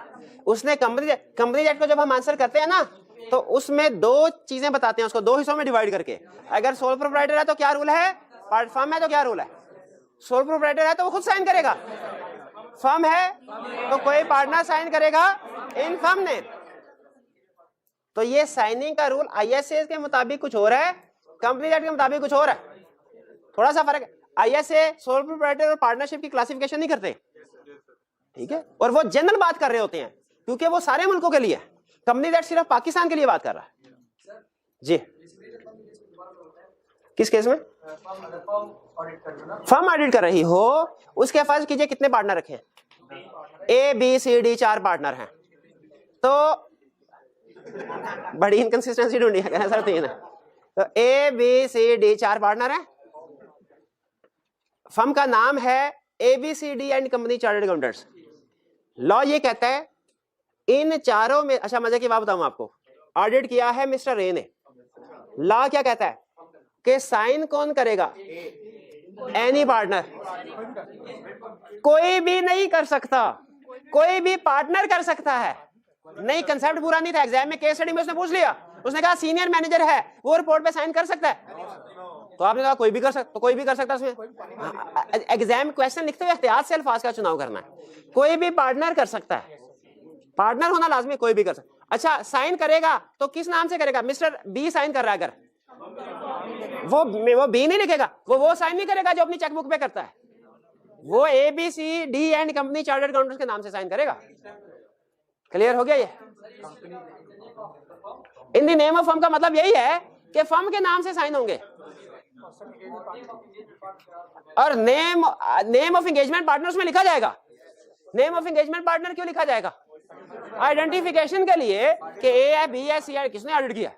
उसने कंपनी एक्ट को जब हम आंसर करते हैं ना, तो उसमें 2 चीजें बताते हैं, उसको 2 हिस्सों में डिवाइड करके। अगर सोल प्रोप्राइटर है तो क्या रूल है, पार्ट फर्म है तो क्या रूल है। सोल प्रोप्राइटर है तो वो खुद साइन करेगा, फर्म है तो कोई पार्टनर साइन करेगा इन फर्म ने। तो ये साइनिंग का रूल आईएसए के मुताबिक कुछ और है, कंपनी एक्ट के मुताबिक कुछ और है, थोड़ा सा फर्क है। आईएसए सोल प्रोप्राइटर और पार्टनरशिप की क्लासिफिकेशन नहीं करते, ठीक है, और वो जनरल बात कर रहे होते हैं क्योंकि वो सारे मुल्कों के लिए। कंपनी एक्ट सिर्फ पाकिस्तान के लिए बात कर रहा है। जी किस केस में? फर्म ऑडिट कर रही हो, उसके फर्ज कीजिए कितने पार्टनर रखे हैं, A B C D 4 partner हैं, तो बड़ी इनकंसिस्टेंसी ढूंढी है सर 3 है, तो A B C D 4 partner हैं, फर्म का नाम है ABCD and company chartered accountants. Law ये कहता है इन चारों में, अच्छा मजे की बात बताऊं आपको, ऑडिट किया है मिस्टर रे ने। लॉ क्या कहता है कि साइन कौन करेगा? Any partner. कोई भी नहीं कर सकता, कोई भी पार्टनर कर सकता है। नहीं, कंसेप्ट पूरा नहीं था, एग्जाम में केस स्टडी में उसने पूछ लिया, उसने कहा सीनियर मैनेजर है वो रिपोर्ट पे साइन कर सकता है, तो आपने कहा कोई भी कर सकता, तो कोई भी कर सकता उसमें। एग्जाम क्वेश्चन लिखते हुए एहतियात से अल्फाज का चुनाव करना है। कोई भी पार्टनर कर सकता है, पार्टनर होना लाजमी, कोई भी कर सकता। अच्छा साइन करेगा तो किस नाम से करेगा? मिस्टर बी साइन कर रहा है, अगर वो बी नहीं लिखेगा, वो साइन नहीं करेगा जो अपनी चेकबुक पे करता है, वो ABCD and company chartered accountants के नाम से साइन करेगा। क्लियर हो गया ये? इन द नेम ऑफ फर्म का मतलब यही है कि फर्म के नाम से साइन होंगे। और नेम ऑफ एंगेजमेंट पार्टनर उसमें लिखा जाएगा। नेम ऑफ एंगेजमेंट पार्टनर क्यों लिखा जाएगा? आइडेंटिफिकेशन के लिए कि ए है, बी है, सी है, किसने ऑडिट किया।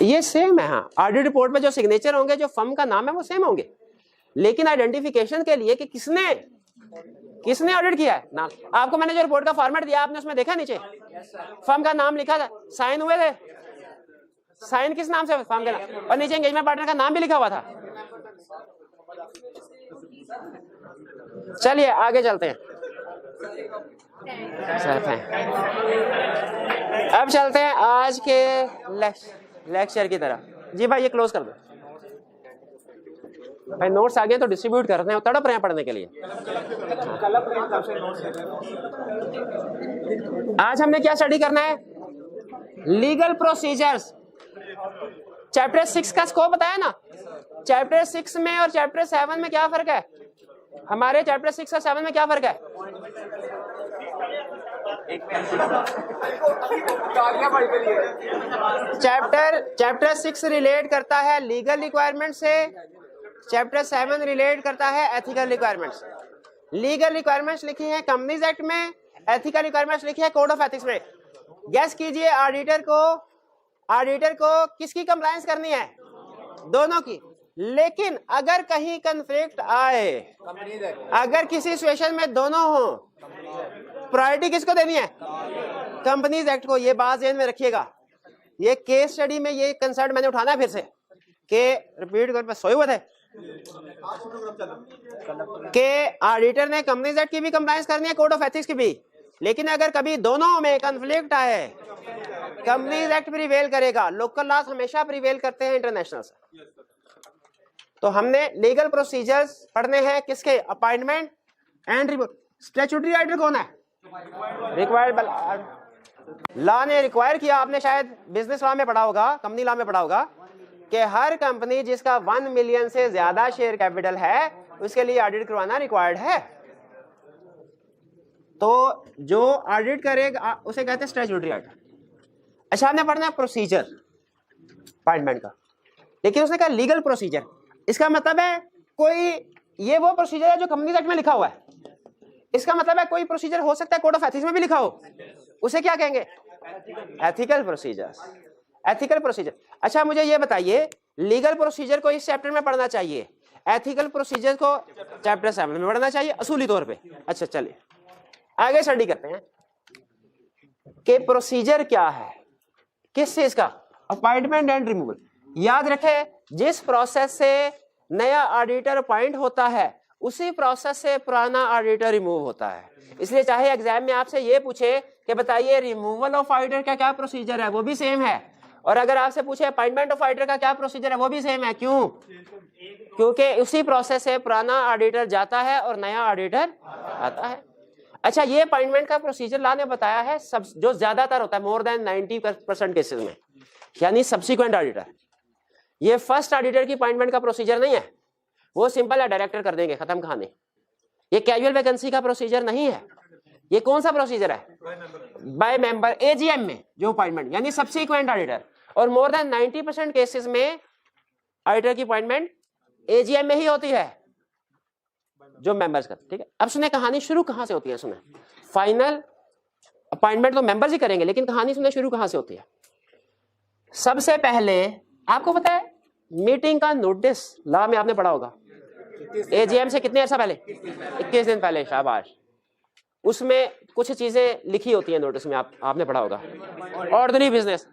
ये सेम है। हाँ, ऑडिट रिपोर्ट में जो सिग्नेचर होंगे, जो फर्म का नाम है, वो सेम होंगे, लेकिन आइडेंटिफिकेशन के लिए कि किसने ऑडिट किया है नाम। आपको मैंने जो रिपोर्ट का फॉर्मेट दिया, आपने उसमें देखा नीचे फर्म का नाम लिखा था, साइन हुए थे। साइन किस नाम से? फर्म का नाम, और नीचे एंगेजमेंट पार्टनर का नाम भी लिखा हुआ था। चलिए आगे चलते हैं। अब चलते हैं आज के लेक्चर की तरफ। जी भाई ये क्लोज कर दो भाई, नोट्स आ गए तो डिस्ट्रीब्यूट करने हैं, तड़प रहे हैं पढ़ने के लिए। आज हमने क्या स्टडी करना है? Legal procedures. चैप्टर 6 का स्कोप बताया ना। चैप्टर 6 में और चैप्टर 7 में क्या फर्क है? हमारे चैप्टर 6 और 7 में क्या फर्क है? चैप्टर 6 रिलेट करता है लीगल रिक्वायरमेंट से, चैप्टर 7 रिलेट करता है एथिकल रिक्वायरमेंट्स। लीगल रिक्वायरमेंट्स लिखी है कंपनीज एक्ट में, एथिकल रिक्वायरमेंट्स लिखी है कोड ऑफ एथिक्स में। गेस कीजिए ऑडिटर को किसकी कंप्लायंस करनी है? दोनों की। लेकिन अगर कहीं कन्फ्लिक्ट आए, अगर किसी सिचुएशन में दोनों हो, प्रायोरिटी किसको देनी है? कंपनीज एक्ट को। ये बात ध्यान में रखिएगा। ये केस स्टडी में ये कंसर्ट मैंने उठाना है फिर से कि रिपीट कर, सोए हुए थे कि ऑडिटर ने कंपनीज एक्ट की भी कंप्लायंस करनी है, कोड ऑफ एथिक्स की भी। लेकिन अगर कभी दोनों में कन्फ्लिक्ट आए, कंपनीज एक्ट प्रिवेल करेगा। लोकल लॉज हमेशा प्रिवेल करते हैं इंटरनेशनल से। तो हमने लीगल प्रोसीजर्स पढ़ने हैं किसके? Appointment and removal. Statutory order कौन है? रिक्वायर्ड। लॉ ने रिक्वायर किया, आपने शायद बिजनेस लॉ में पढ़ा होगा, कंपनी लॉ में पढ़ा होगा कि हर कंपनी जिसका 1 मिलियन से ज्यादा शेयर कैपिटल है उसके लिए ऑडिट करवाना रिक्वायर्ड है। तो जो ऑडिट करेगा उसे कहते हैं स्टैट्यूटरी ऑर्डर। अच्छा, आपने पढ़ना है प्रोसीजर अपॉइंटमेंट का, लेकिन उसने कहा लीगल प्रोसीजर। इसका मतलब है कोई, ये वो प्रोसीजर है जो कंपनीज एक्ट में लिखा हुआ है। इसका मतलब है कोई प्रोसीजर हो सकता है कोड ऑफ एथिक्स में भी लिखा हो, उसे क्या कहेंगे? Ethical procedures. Ethical procedure. अच्छा मुझे ये बताइए, लीगल प्रोसीजर को इस चैप्टर में पढ़ना चाहिए, एथिकल प्रोसीजर को चैप्टर 7 में पढ़ना चाहिए असूली तौर पे। अच्छा चलिए आगे स्टडी करते हैं कि प्रोसीजर क्या है, किस चीज का? Appointment and removal. याद रखें, जिस प्रोसेस से नया ऑडिटर अपॉइंट होता है उसी प्रोसेस से पुराना ऑडिटर रिमूव होता है। इसलिए चाहे एग्जाम में आपसे ये पूछे कि बताइए रिमूवल ऑफ ऑडिटर का क्या प्रोसीजर है, वो भी सेम है। और अगर आपसे पूछे अपॉइंटमेंट ऑफ ऑडिटर का क्या प्रोसीजर है, वो भी सेम है। क्यों? क्योंकि उसी प्रोसेस से पुराना ऑडिटर जाता है और नया ऑडिटर आता है। अच्छा, ये अपॉइंटमेंट का प्रोसीजर लॉ ने बताया है सब जो ज्यादातर होता है, मोर देन 90% केसेस में, यानी सब्सिक्वेंट ऑडिटर। ये फर्स्ट ऑडिटर की अपॉइंटमेंट का प्रोसीजर नहीं है, वो सिंपल है, डायरेक्टर कर देंगे, खत्म कहानी। ये कैजुअल वैकेंसी का प्रोसीजर नहीं है। ये कौन सा प्रोसीजर है? बाय मेंबर एजीएम में जो अपॉइंटमेंट, यानी सब्सिक्वेंट ऑडिटर। और मोर देन 90% केसेस में ऑडिटर की अपॉइंटमेंट एजीएम में ही होती है, जो मेंबर्स का। ठीक है, अब सुने कहानी शुरू कहां से होती है। सुने, फाइनल अपॉइंटमेंट तो मेंबर्स ही करेंगे, लेकिन कहानी सुने शुरू कहां से होती है। सबसे पहले आपको पता है मीटिंग का नोटिस लॉ में आपने पढ़ा होगा, एजीएम से कितने अर्सा पहले? 21 दिन पहले। शाबाश। उसमें कुछ चीजें लिखी होती हैं नोटिस में, आपने पढ़ा होगा। ऑर्डिनरी बिजनेस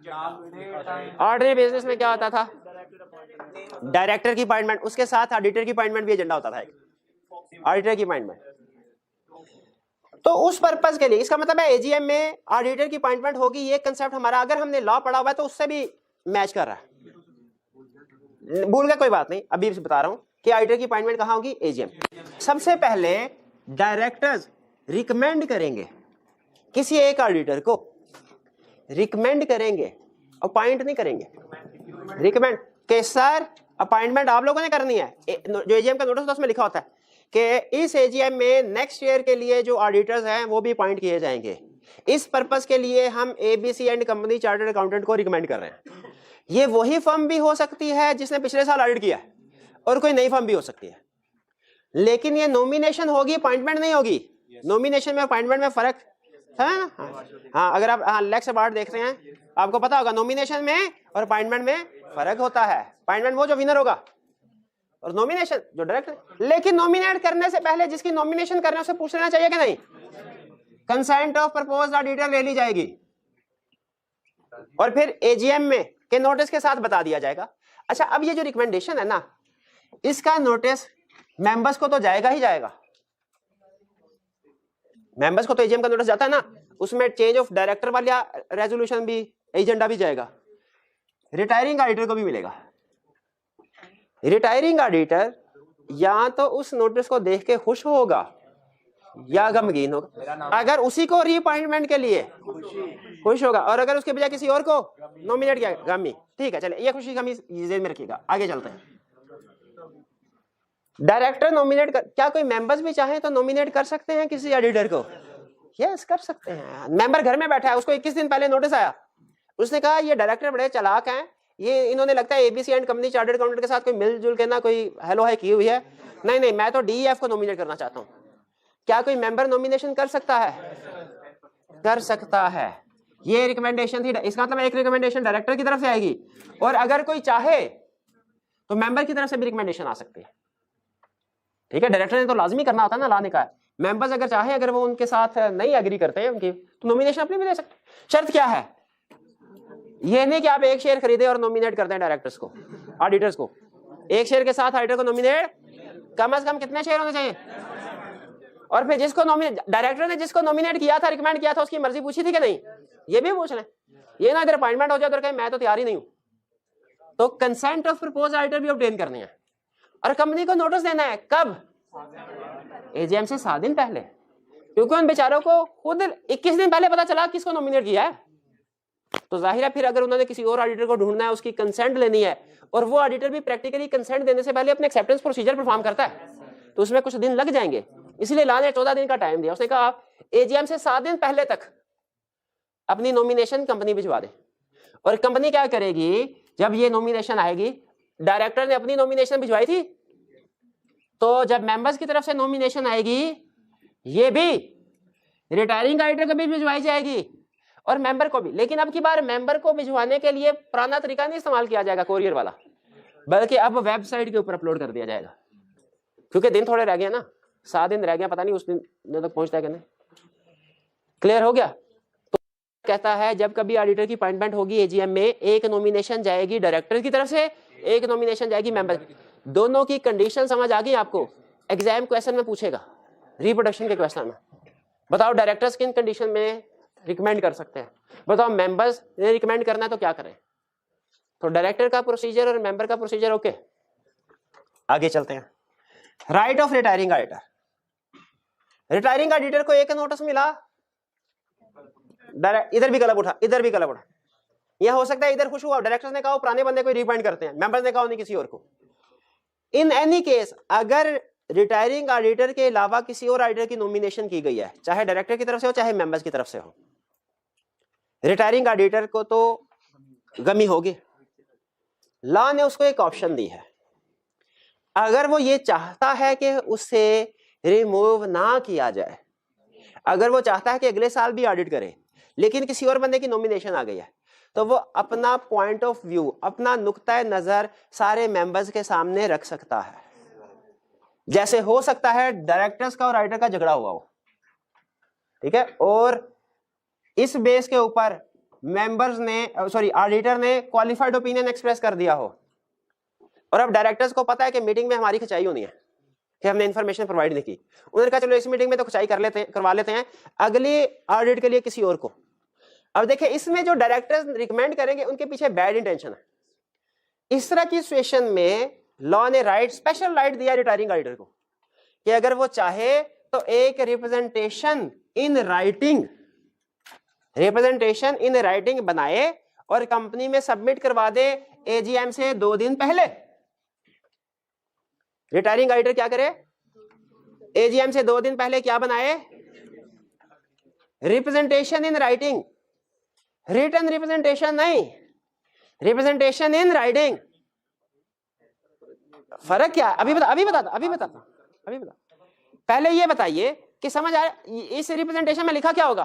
में क्या होता था? डायरेक्टर की अपॉइंटमेंट, उसके साथ ऑडिटर की अपॉइंटमेंट भी एजेंडा होता था, ऑडिटर की अपॉइंटमेंट। तो उस पर्पस के लिए, इसका मतलब है एजीएम में ऑडिटर की अपॉइंटमेंट होगी। ये कंसेप्ट हमारा, अगर हमने लॉ पढ़ा हुआ है तो उससे भी मैच कर रहा है। भूल गए कोई बात नहीं, अभी बता रहा हूं कि ऑडिटर की अपॉइंटमेंट कहाँ होगी, एजीएम। सबसे पहले डायरेक्टर्स रिकमेंड करेंगे किसी एक ऑडिटर को, रिकमेंड करेंगे, अपॉइंट नहीं करेंगे, रिकमेंड के सर अपॉइंटमेंट आप लोगों ने करनी है। जो एजीएम का नोटिस होता है उसमें लिखा होता है कि इस एजीएम में नेक्स्ट ईयर के लिए जो ऑडिटर्स हैं वो भी अपॉइंट किए जाएंगे, इस पर्पस के लिए हम ABC and company chartered accountant को रिकमेंड कर रहे हैं। ये वही फर्म भी हो सकती है जिसने पिछले साल ऑडिट किया है, और कोई नई फर्म भी हो सकती है, लेकिन ये नॉमिनेशन होगी, अपॉइंटमेंट नहीं होगी। नॉमिनेशन में अपॉइंटमेंट में फर्क है ना। हाँ, अगर आप लेक्स अवार्ड देखते हैं आपको पता होगा नॉमिनेशन में और अपॉइंटमेंट में फर्क होता है। अपॉइंटमेंट वो जो विनर होगा और नॉमिनेशन जो डायरेक्ट। लेकिन नॉमिनेट करने से पहले जिसकी नॉमिनेशन करने उसे पूछ लेना चाहिए कि नहीं, कंसेंट ऑफ प्रपोज्ड ऑडिटर ले ली जाएगी और फिर एजीएम में के नोटिस के साथ बता दिया जाएगा। अच्छा, अब ये जो रिकमेंडेशन है ना, इसका नोटिस मेंबर्स को तो जाएगा ही जाएगा। मेंबर्स को तो एजीएम का नोटिस जाता है ना, उसमें चेंज ऑफ डायरेक्टर वाला रेजोल्यूशन भी, एजेंडा भी जाएगा। रिटायरिंग ऑडिटर को भी मिलेगा। रिटायरिंग ऑडिटर या तो उस नोटिस को देख के खुश होगा या गमगीन होगा। अगर उसी को रीअपॉइंटमेंट के लिए खुश होगा और अगर उसके बजाय किसी और को नॉमिनेट किया गमी। ठीक है, चले ये खुशी गमी जेब में रखिएगा। आगे चलते हैं। डायरेक्टर नॉमिनेट कर, क्या कोई मेंबर्स भी चाहे तो नॉमिनेट कर सकते हैं किसी ऑडिटर को? यस, कर सकते हैं। मेंबर घर में बैठा है, उसको 21 दिन पहले नोटिस आया, उसने कहा ये डायरेक्टर बड़े चालाक हैं, ये इन्होंने लगता है ABC and company chartered accountant के साथ कोई मिलजुल के ना कोई हेलो हाय की हुई है। नहीं, मैं तो डीईएफ को नॉमिनेट करना चाहता हूँ। क्या कोई मेंबर नॉमिनेशन कर सकता है? कर सकता है। ये रिकमेंडेशन थी। इसका मतलब एक रिकमेंडेशन डायरेक्टर की तरफ से आएगी और अगर कोई चाहे तो मेंबर की तरफ से भी रिकमेंडेशन आ सकती है। ठीक है, डायरेक्टर ने तो लाजमी करना होता है ना, लाने का है। मेंबर्स अगर चाहे, अगर वो उनके साथ नहीं एग्री करते हैं उनकी, तो नॉमिनेशन अपनी भी दे सकते। शर्त क्या है? ये नहीं कि आप एक शेयर खरीदे और नॉमिनेट करते हैं डायरेक्टर्स को, ऑडिटर्स को। एक शेयर के साथ ऑडिटर को नॉमिनेट कम से कम कितने शेयर होने चाहिए? और फिर जिसको नॉमिनेट, डायरेक्टर ने जिसको नॉमिनेट किया था, रिकमेंड किया था, उसकी मर्जी पूछी थी कि नहीं, ये भी पूछ लें। ये ना इधर अपॉइंटमेंट हो जाए उधर कहे मैं तो तैयार ही नहीं हूं। तो कंसेंट ऑफ प्रपोज ऑडिटर भी ऑब्टेन करनी है और कंपनी को नोटिस देना है। कब? एजीएम से 7 दिन पहले, क्योंकि उन बेचारों को खुद 21 दिन पहले पता चला किसको नॉमिनेट किया है। तो जाहिर है फिर अगर उन्होंने किसी और ऑडिटर को ढूंढना है, उसकी कंसेंट लेनी है, और वो ऑडिटर भी प्रैक्टिकली कंसेंट देने से पहले अपने एक्सेप्टेंस प्रोसीजर परफॉर्म करता है, तो उसमें कुछ दिन लग जाएंगे। इसलिए ला ने 14 दिन का टाइम दिया। उसने कहा एजीएम से 7 दिन पहले तक अपनी नॉमिनेशन कंपनी भिजवा दे। और कंपनी क्या करेगी, जब ये नॉमिनेशन आएगी, डायरेक्टर ने अपनी नॉमिनेशन भिजवाई थी, तो जब मेंबर्स की तरफ से नॉमिनेशन आएगी, ये भी रिटायरिंग ऑडिटर को भी भिजवाई जाएगी और मेंबर को भी। लेकिन अब की बार मेंबर को भिजवाने के लिए पुराना तरीका नहीं इस्तेमाल किया जाएगा, कोरियर वाला, बल्कि अब वेबसाइट के ऊपर अपलोड कर दिया जाएगा। क्योंकि दिन थोड़े रह गए ना, 7 दिन रह गया, पता नहीं उस दिन तक पहुंचता है कि नहीं। क्लियर हो गया? तो कहता है जब कभी ऑडिटर की अपॉइंटमेंट होगी एजीएम में, एक नॉमिनेशन जाएगी डायरेक्टर की तरफ से, एक नॉमिनेशन जाएगी मेंबर। दोनों की कंडीशन समझ आ गई आपको? एग्जाम क्वेश्चन में पूछेगा, रिप्रोडक्शन के क्वेश्चन में, बताओ डायरेक्टर्स किन कंडीशन में रिकमेंड कर सकते हैं, बताओ मेंबर्स ने रिकमेंड करना है तो क्या करें। तो डायरेक्टर का प्रोसीजर और मेंबर का प्रोसीजर ओके। आगे चलते हैं। Right of retiring auditor. Retiring auditor को एक नोटिस मिला, इधर भी कलम उठा, इधर भी कलम उठा। यह हो सकता है इधर खुश हुआ, डायरेक्टर्स ने कहा पुराने बंदे को रिअपॉइंट करते हैं, मेंबर्स ने कहा नहीं किसी और को। इन एनी केस अगर रिटायरिंग ऑडिटर के अलावा किसी और ऑडिटर की नॉमिनेशन की गई है, चाहे डायरेक्टर की तरफ से हो चाहे मेंबर्स की तरफ से हो, रिटायरिंग ऑडिटर को तो गमी होगी। लॉ ने उसको एक ऑप्शन दी है, अगर वो ये चाहता है कि उससे रिमूव ना किया जाए, अगर वो चाहता है कि अगले साल भी ऑडिट करे, लेकिन किसी और बंदे की नॉमिनेशन आ गई है, तो वो अपना पॉइंट ऑफ व्यू, अपना नुक्ता नजर सारे मेंबर्स के सामने रख सकता है। जैसे हो सकता है डायरेक्टर्स का और ऑडिटर का झगड़ा हुआ हो, ठीक है, और इस बेस के ऊपर मेंबर्स ने, सॉरी ऑडिटर ने क्वालिफाइड ओपिनियन एक्सप्रेस कर दिया हो, और अब डायरेक्टर्स को पता है कि मीटिंग में हमारी खिंचाई होनी है कि हमने इंफॉर्मेशन प्रोवाइड नहीं की। उन्होंने कहा चलो इस मीटिंग में तो खिंचाई करवा लेते हैं, अगली ऑडिट के लिए किसी और को। अब देखिए इसमें जो डायरेक्टर्स रिकमेंड करेंगे उनके पीछे बैड इंटेंशन है। इस तरह की सिचुएशन में लॉ ने राइट, स्पेशल राइट दिया रिटायरिंग ऑडिटर को कि अगर वो चाहे तो एक रिप्रेजेंटेशन इन राइटिंग बनाए और कंपनी में सबमिट करवा दे एजीएम से 2 दिन पहले। रिटायरिंग ऑडिटर क्या करे, एजीएम से 2 दिन पहले क्या बनाए, representation in writing, written representation नहीं, रिप्रेजेंटेशन इन राइटिंग। फर्क क्या है? अभी बता। पहले ये बताइए कि समझ आया इस रिप्रेजेंटेशन में लिखा क्या होगा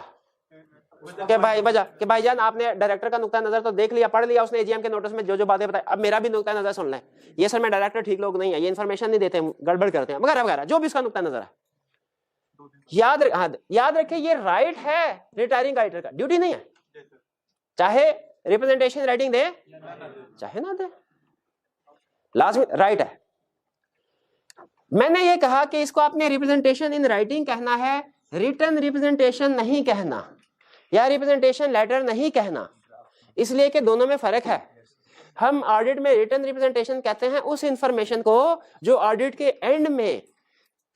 कि भाईजान आपने डायरेक्टर का नुक्ता नजर तो देख लिया, पढ़ लिया उसने एजीएम के नोटिस में जो बातें बताई, अब मेरा भी नुक्ता नजर सुन लें। ये सर मैं डायरेक्टर ठीक लोग नहीं है, ये इन्फॉर्मेशन नहीं देते, गड़बड़ करते हैं वगैरह वगैरह, जो भी उसका नुक्ता नजर है। याद रखिए ये राइट है रिटायरिंग ऑडिटर का, ड्यूटी नहीं है। चाहे रिप्रेजेंटेशन राइटिंग दे चाहे ना दे, लाजमी राइट है। मैंने ये कहा कि इसको आपने रिप्रेजेंटेशन इन राइटिंग कहना है, रिटन रिप्रेजेंटेशन नहीं कहना या रिप्रेजेंटेशन लेटर नहीं कहना, इसलिए कि दोनों में फर्क है। हम ऑडिट में रिटन रिप्रेजेंटेशन कहते हैं उस इंफॉर्मेशन को जो ऑडिट के एंड में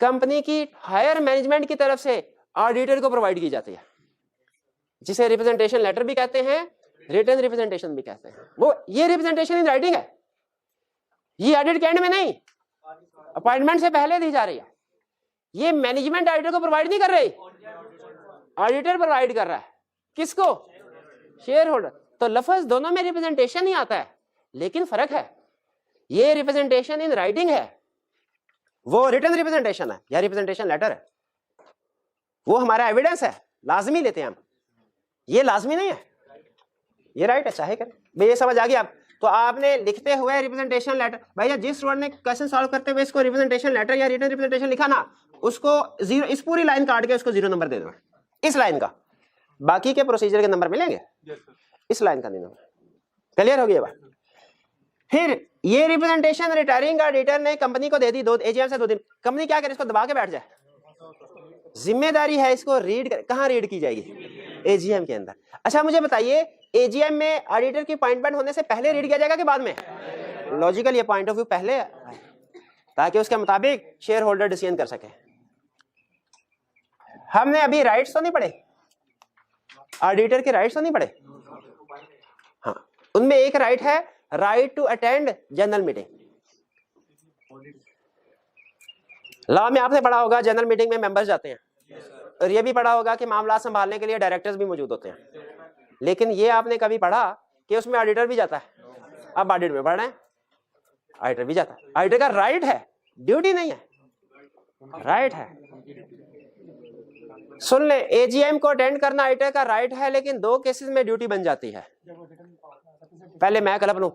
कंपनी की हायर मैनेजमेंट की तरफ से ऑडिटर को प्रोवाइड की जाती है, जिसे रिप्रेजेंटेशन लेटर भी कहते हैं, रिटन रिप्रेजेंटेशन भी कहते हैं। वो ये रिप्रेजेंटेशन इन राइटिंग है, ये ऑडिट के एंड में नहीं, अपॉइंटमेंट से पहले दी जा रही है। ये मैनेजमेंट ऑडिटर को प्रोवाइड नहीं कर रही, ऑडिटर प्रोवाइड कर रहा है। किसको? Share holder. तो लफ्ज दोनों में रिप्रेजेंटेशन ही आता है, लेकिन फर्क है, ये रिप्रेजेंटेशन इन राइटिंग है, वो रिटन रिप्रेजेंटेशन है या रिप्रेजेंटेशन लेटर है, वो हमारा एविडेंस है, लाजमी लेते हैं हम, ये लाजमी नहीं है, ये राइट है चाहे करें। भाई ये समझ आ गया आप? तो आपने लिखते हुए रिप्रेजेंटेशन लेटर, भैया जिस स्टूडेंट ने क्वेश्चन सॉल्व करते हुए इसको रिप्रेजेंटेशन लेटर या रिटन रिप्रेजेंटेशन लिखा ना, उसको 0, इस पूरी लाइन काट के उसको 0 नंबर दे दो, इस लाइन का। बाकी के प्रोसीजर के नंबर मिलेंगे, इस लाइन का नहीं नंबर। क्लियर हो गया बात? फिर ये रिप्रेजेंटेशन रिटायरिंग ऑडिटर ने कंपनी को दे दी एजीएम से 2 दिन, कंपनी क्या करे, इसको दबा के बैठ जाए। जिम्मेदारी है इसको रीड कर, कहां रीड की जाएगी? एजीएम के अंदर। अच्छा मुझे बताइए, एजीएम में ऑडिटर की अपॉइंटमेंट होने से पहले रीड किया जाएगा कि बाद में? लॉजिकल ये पॉइंट ऑफ व्यू पहले, ताकि उसके मुताबिक शेयर होल्डर डिसीजन कर सके। हमने अभी राइट्स तो नहीं पढ़े, ऑडिटर के राइट्स तो नहीं पढ़े। हाँ, उनमें एक राइट है, right to attend general meeting. Law में आपने पढ़ा होगा जनरल मीटिंग में मेंबर्स जाते हैं, और ये भी पढ़ा होगा कि मामला संभालने के लिए डायरेक्टर्स भी मौजूद होते हैं। लेकिन ये आपने कभी पढ़ा कि उसमें ऑडिटर भी जाता है? अब ऑडिट में पढ़ रहे हैं, ऑडिटर भी जाता है। ऑडिटर का राइट है, ड्यूटी नहीं है, राइट है। सुन ले, एजीएम को अटेंड करना ऑडिटर का राइट है, लेकिन 2 केसेस में ड्यूटी बन जाती है। पहले मैं क्लब लूं।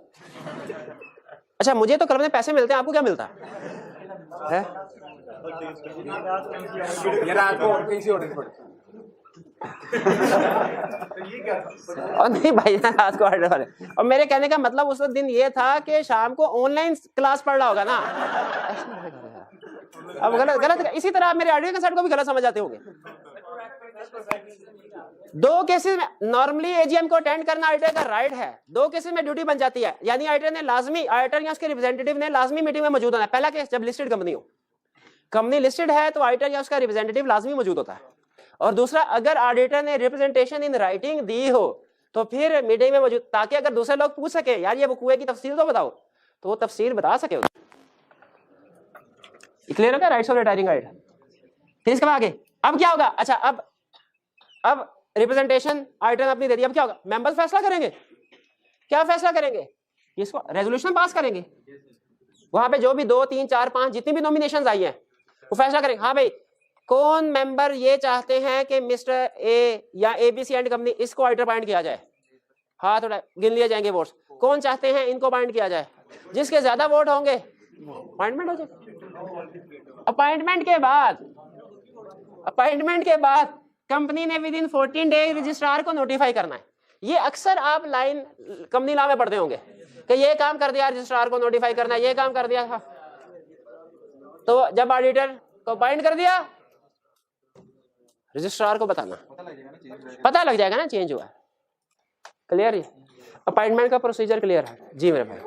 अच्छा मुझे तो क्लब में पैसे मिलते हैं, आपको क्या मिलता है? और नहीं भाई रात को ऑर्डर वाले। और मेरे कहने का मतलब उस दिन ये था कि शाम को ऑनलाइन क्लास पढ़ रहा होगा ना। अब गलत इसी तरह आप मेरे ऑडियो कैसेट को भी गलत समझ जाते होंगे। 2 केसेस में नॉर्मली एजीएम को अटेंड करना ऑडिटर का राइट है, 2 केसेस में ड्यूटी बन जाती है, यानी ऑडिटर ने लाजमी, ऑडिटर या उसके रिप्रेजेंटेटिव ने लाजमी मीटिंग में मौजूद होना है। पहला केस जब लिस्टेड कंपनी हो, कंपनी लिस्टेड है तो ऑडिटर या उसका रिप्रेजेंटेटिव लाजमी मौजूद होता है। और दूसरा, अगर ऑडिटर ने रिप्रेजेंटेशन इन राइटिंग दी हो तो फिर मीटिंग में मौजूद, ताकि अगर दूसरे लोग पूछ सके यार ये कुएं की तफसील तो बताओ, तो वो तफसील बता सके। क्लियर हो गया राइट्स ऑफ रिटायरिंग ऑडिटर? फिर इसके बाद आगे अब क्या होगा? अच्छा अब रिप्रेजेंटेशन ऑडिटर ने अपनी दे दी, अब क्या होगा? मेंबर्स फैसला करेंगे। क्या फैसला करेंगे? इसको रेजोल्यूशन पास करेंगे। वहां पे जो भी 2, 3, 4, 5 जितनी भी नॉमिनेशंस आई हैं वो फैसला करेंगे। हाँ भाई, कौन मेंबर ये चाहते हैं कि मिस्टर ए या एबीसी एंड कंपनी इसको ऑडिटर अपॉइंट किया जाए? हाथ उठाए, गिन लिए जाएंगे वोट्स। कौन चाहते हैं इनको अपॉइंट किया जाए? जिसके ज्यादा वोट होंगे अपॉइंटमेंट हो जाए। अपॉइंटमेंट के बाद कंपनी ने विद इन 14 डेज रजिस्ट्रार को नोटिफाई करना है। ये अक्सर आप लाइन कंपनी लॉ में पढ़ते होंगे कि ये काम कर दिया, रजिस्ट्रार को नोटिफाई करना है, ये काम कर दिया। तो जब ऑडिटर को अपॉइंट कर दिया, रजिस्ट्रार को बताना, पता लग जाएगा ना चेंज हुआ है। क्लियर है? अपॉइंटमेंट का प्रोसीजर क्लियर है? जी मेरे भाई।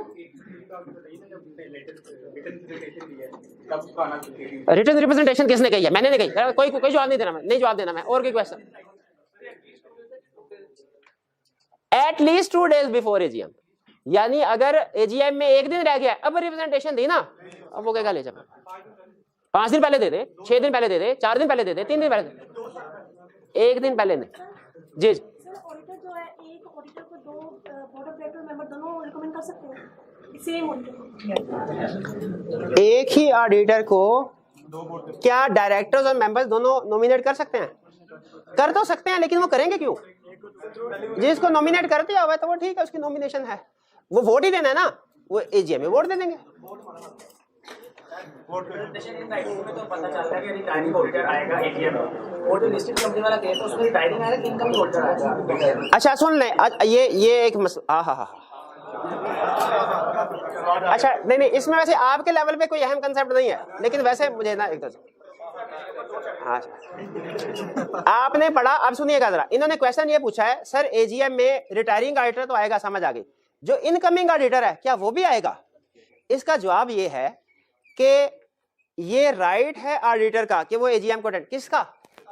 रिटन रिप्रेजेंटेशन किसने कही है? मैंने नहीं कही। कोई कोई जवाब नहीं देना, मैं नहीं जवाब देना मैं। और कोई question? At least 2 days before AGM, यानी अगर एजीएम में 1 दिन रह गया, अब रिप्रेजेंटेशन दी ना, अब वो क्या ले जाए? 5 दिन पहले दे दे, 6 दिन पहले दे दे, 4 दिन पहले दे दे, 3 दिन पहले दे, 1 दिन पहले नहीं। जी ऑडिटर जो है, एक ऑडिटर को 2 बोर्ड ऑफ डायरेक्टर मेंबर दोनों रिकमेंड कर सकते हैं, सेम ऑडिटर। एक ही ऑडिटर को क्या डायरेक्टर्स और मेंबर्स दोनों नॉमिनेट कर सकते हैं? कर तो सकते हैं, लेकिन वो करेंगे क्यों? जिसको नॉमिनेट कर दिया हुआ है तो वो ठीक है, उसकी नॉमिनेशन है, वो वोट ही देना है ना, वो एजीएम में वोट दे देंगे। रिप्रेजेंटेशन इन राइटिंग में तो पता चल रहा है कि रिटायरिंग ऑडिटर आएगा एजीएम में, और जो लिस्टेड कंपनी वाला केस है उसमें रिटायरिंग आएगा कि इनकमिंग ऑडिटर आएगा। अच्छा सुन ले, ये एक मसला, हाँ, अच्छा नहीं, इसमें वैसे आपके लेवल पे कोई अहम कंसेप्ट नहीं है, लेकिन वैसे मुझे ना एक हाँ आपने पढ़ा। अब सुनिएगा जरा, इन्होंने क्वेश्चन ये पूछा है, सर एजीएम में रिटायरिंग ऑडिटर तो आएगा, समझ आ गई, जो इनकमिंग ऑडिटर है क्या वो भी आएगा? इसका जवाब ये है कि ये राइट है ऑडिटर का कि वो एजीएम को अटेंड, किसका?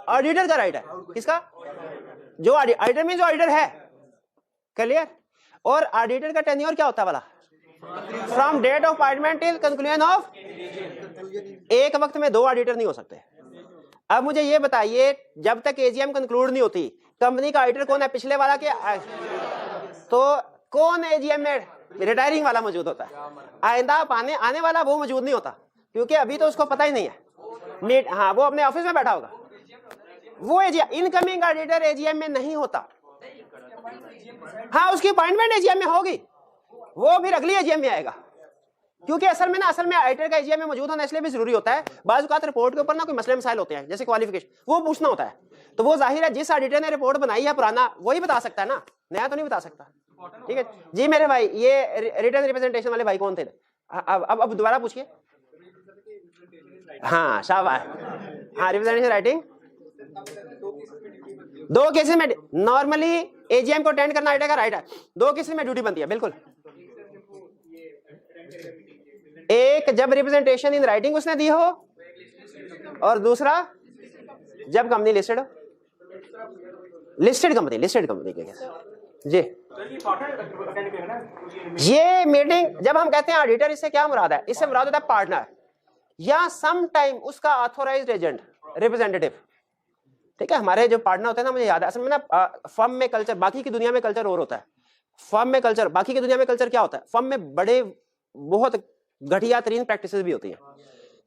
ऑडिटर का राइट है। किसका? जो ऑडिटर में जो ऑडिटर है, क्लियर। और ऑडिटर का टेन्योर क्या होता है वाला? From date of appointment till conclusion of, एक वक्त में 2 ऑडिटर नहीं हो सकते। अब मुझे ये बताइए, जब तक एजीएम कंक्लूड नहीं होती, कंपनी का ऑडिटर कौन है? पिछले वाला के? तो कौन एजीएम में? रिटायरिंग वाला मौजूद होता है, आइंदा आने वाला वो मौजूद नहीं होता, क्योंकि अभी तो उसको पता ही नहीं है। हाँ, वो अपने ऑफिस में बैठा होगा, वो इनकमिंग ऑडिटर एजीएम में नहीं होता। हाँ, उसकी अपॉइंटमेंट एजीएम में होगी, वो फिर अगली एजीएम में आएगा, क्योंकि असल में ऑडिटर का एजीएम में मौजूद होना इसलिए भी जरूरी होता है। बाज़ औक़ात रिपोर्ट के ऊपर ना कोई मसले मसाइल होते हैं, जैसे क्वालिफिकेशन, वो पूछना होता है, तो वो जाहिर है जिस ऑडिटर ने रिपोर्ट बनाई है पुराना, वही बता सकता है ना, नया तो नहीं बता सकता। ठीक है जी मेरे भाई, ये रिटन रिप्रेजेंटेशन वाले भाई कौन थे? अब दोबारा पूछिए। हाँ शाबाश, हाँ रिप्रेजेंटेशन राइटिंग 2 केसेस में नॉर्मली एजीएम को अटेंड करना ऑडिटर का राइट है, 2 केसेस में ड्यूटी बनती है, बिल्कुल। एक जब रिप्रेजेंटेशन इन राइटिंग उसने दी हो, और दूसरा जब कंपनी लिस्टेड हो, लिस्टेड कंपनी के केस। जी ये मीटिंग जब हम कहते हैं ऑडिटर, इससे क्या मुराद है? इससे मुराद होता है पार्टनर या सम टाइम उसका ऑथोराइज्ड एजेंट, रिप्रेजेंटेटिव। ठीक है, हमारे जो पार्टनर होते हैं ना, मुझे याद है असल में ना, फर्म में कल्चर, बाकी की दुनिया में कल्चर और होता है। फर्म में कल्चर, बाकी की दुनिया में कल्चर क्या होता है? फर्म में बड़े बहुत घटिया तरीन प्रैक्टिसेस भी होती हैं,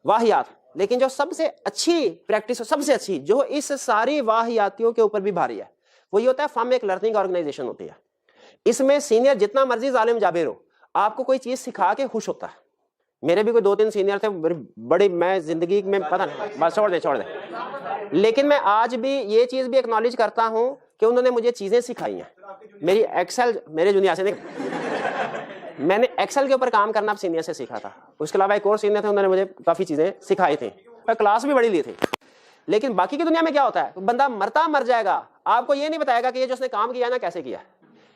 वाहियात, लेकिन जो सबसे अच्छी प्रैक्टिस, सबसे अच्छी जो इस सारी वाहियातियों के ऊपर भी भारी है, वो ये होता है फर्म एक लर्निंग ऑर्गेनाइजेशन होती है। इसमें सीनियर जितना मर्जी जालिम जाबिर हो, आपको कोई चीज सिखा के खुश होता है। मेरे भी कोई 2-3 सीनियर थे बड़े, मैं जिंदगी में पता नहीं, बस छोड़ दे, लेकिन मैं आज भी ये चीज भी एक्नॉलेज करता हूं कि उन्होंने मुझे चीजें सिखाई हैं। मेरी एक्सेल, मेरे जूनियर से नहीं, मैंने एक्सेल के ऊपर काम करना सीनियर से सीखा था। उसके अलावा एक और सीनियर थे, उन्होंने मुझे काफी चीजें सिखाई थी, मैं क्लास भी बड़ी ली थी। लेकिन बाकी की दुनिया में क्या होता है, बंदा मरता मर जाएगा, आपको ये नहीं बताएगा कि ये जो उसने काम किया ना कैसे किया,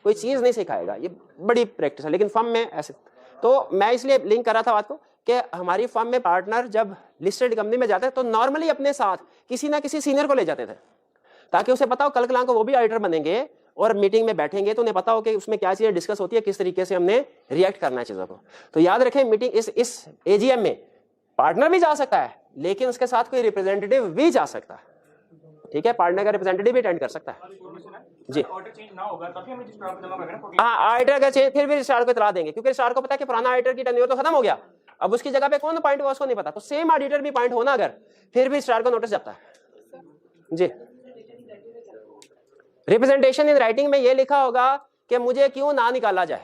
कोई चीज नहीं सिखाएगा। ये बड़ी प्रैक्टिस है, लेकिन फर्म में ऐसे। तो मैं इसलिए लिंक कर रहा था बात को कि हमारी फर्म में पार्टनर जब लिस्टेड कंपनी में जाते हैं तो नॉर्मली अपने साथ किसी ना किसी सीनियर को ले जाते थे, ताकि उसे पता हो कल कल को वो भी ऑडिटर बनेंगे और मीटिंग में बैठेंगे, तो उन्हें पता हो कि उसमें क्या चीजें डिस्कस होती है, किस तरीके से हमने रिएक्ट करना है चीजों को। तो याद रखें, मीटिंग इस एजीएम में पार्टनर भी जा सकता है, लेकिन उसके साथ कोई रिप्रेजेंटेटिव भी जा सकता है। ठीक है, पार्टनर का रिप्रेजेंटेटिव भी अटेंड कर सकता है। जी हाँ, ऑडिटर का चेंज फिर भी रजिस्ट्रार को इतला देंगे, क्योंकि रजिस्ट्रार को पता है कि पुराना ऑडिटर की टेन्योर तो खत्म हो गया, अब उसकी जगह पे कौन पॉइंट हुआ उसको नहीं पता, तो सेम ऑडिटर भी पॉइंट होना अगर, फिर भी रजिस्ट्रार को नोटिस जाता है। जी रिप्रेजेंटेशन इन राइटिंग में ये लिखा होगा कि मुझे क्यों ना निकाला जाए,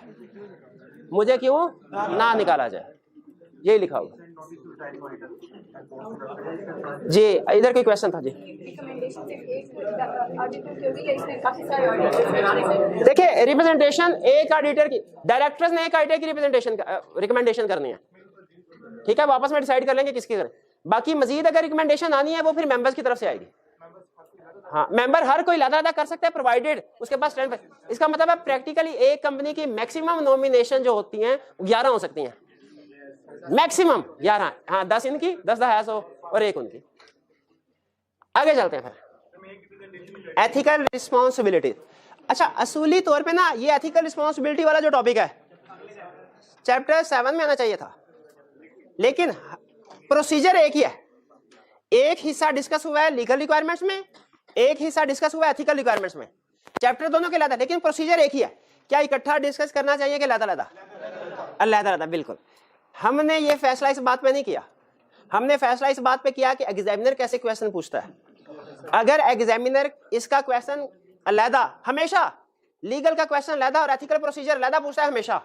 मुझे क्यों ना निकाला जाए, यही लिखा होगा। जी इधर कोई क्वेश्चन था? जी देखिए, रिप्रेजेंटेशन एक ऑडिटर की, डायरेक्टर्स ने एक ऑडिटर की रिकमेंडेशन करनी है। ठीक है, वापस में डिसाइड कर लेंगे किसकी करें। बाकी मजीद अगर रिकमेंडेशन आनी है वो फिर मेंबर्स की तरफ से आएगी। हाँ, मेंबर हर कोई लादा कर सकता है, प्रोवाइडेड उसके पास स्ट्रेंथ है। इसका मतलब है प्रैक्टिकली एक कंपनी की मैक्सिमम नॉमिनेशन जो होती हैं 11 हो सकती हैं। मैक्सिमम 11, हाँ 10 इनकी, 10 100 और 1 उनकी। आगे चलते हैं फिर एथिकल रिस्पॉन्सिबिलिटी। अच्छा असूली तौर पे ना ये एथिकल रिस्पॉन्सिबिलिटी वाला जो टॉपिक है चैप्टर 7 में आना चाहिए था, लेकिन प्रोसीजर एक ही है। एक हिस्सा डिस्कस हुआ है लीगल रिक्वायरमेंट्स में, एक हिस्सा डिस्कस हुआ है एथिकल रिक्वायरमेंट्स में। चैप्टर दोनों के अलग, लेकिन प्रोसीजर एक ही है। क्या इकट्ठा डिस्कस करना चाहिए कि अलग-अलग? बिल्कुल। हमने ये फैसला इस बात पे नहीं किया, हमने फैसला इस बात पे किया कि एग्जामिनर कैसे क्वेश्चन पूछता है। अगर एग्जामिनर इसका क्वेश्चन अलहदा, हमेशा लीगल का क्वेश्चन अलहदा और एथिकल प्रोसीजर अलहदा पूछता है हमेशा,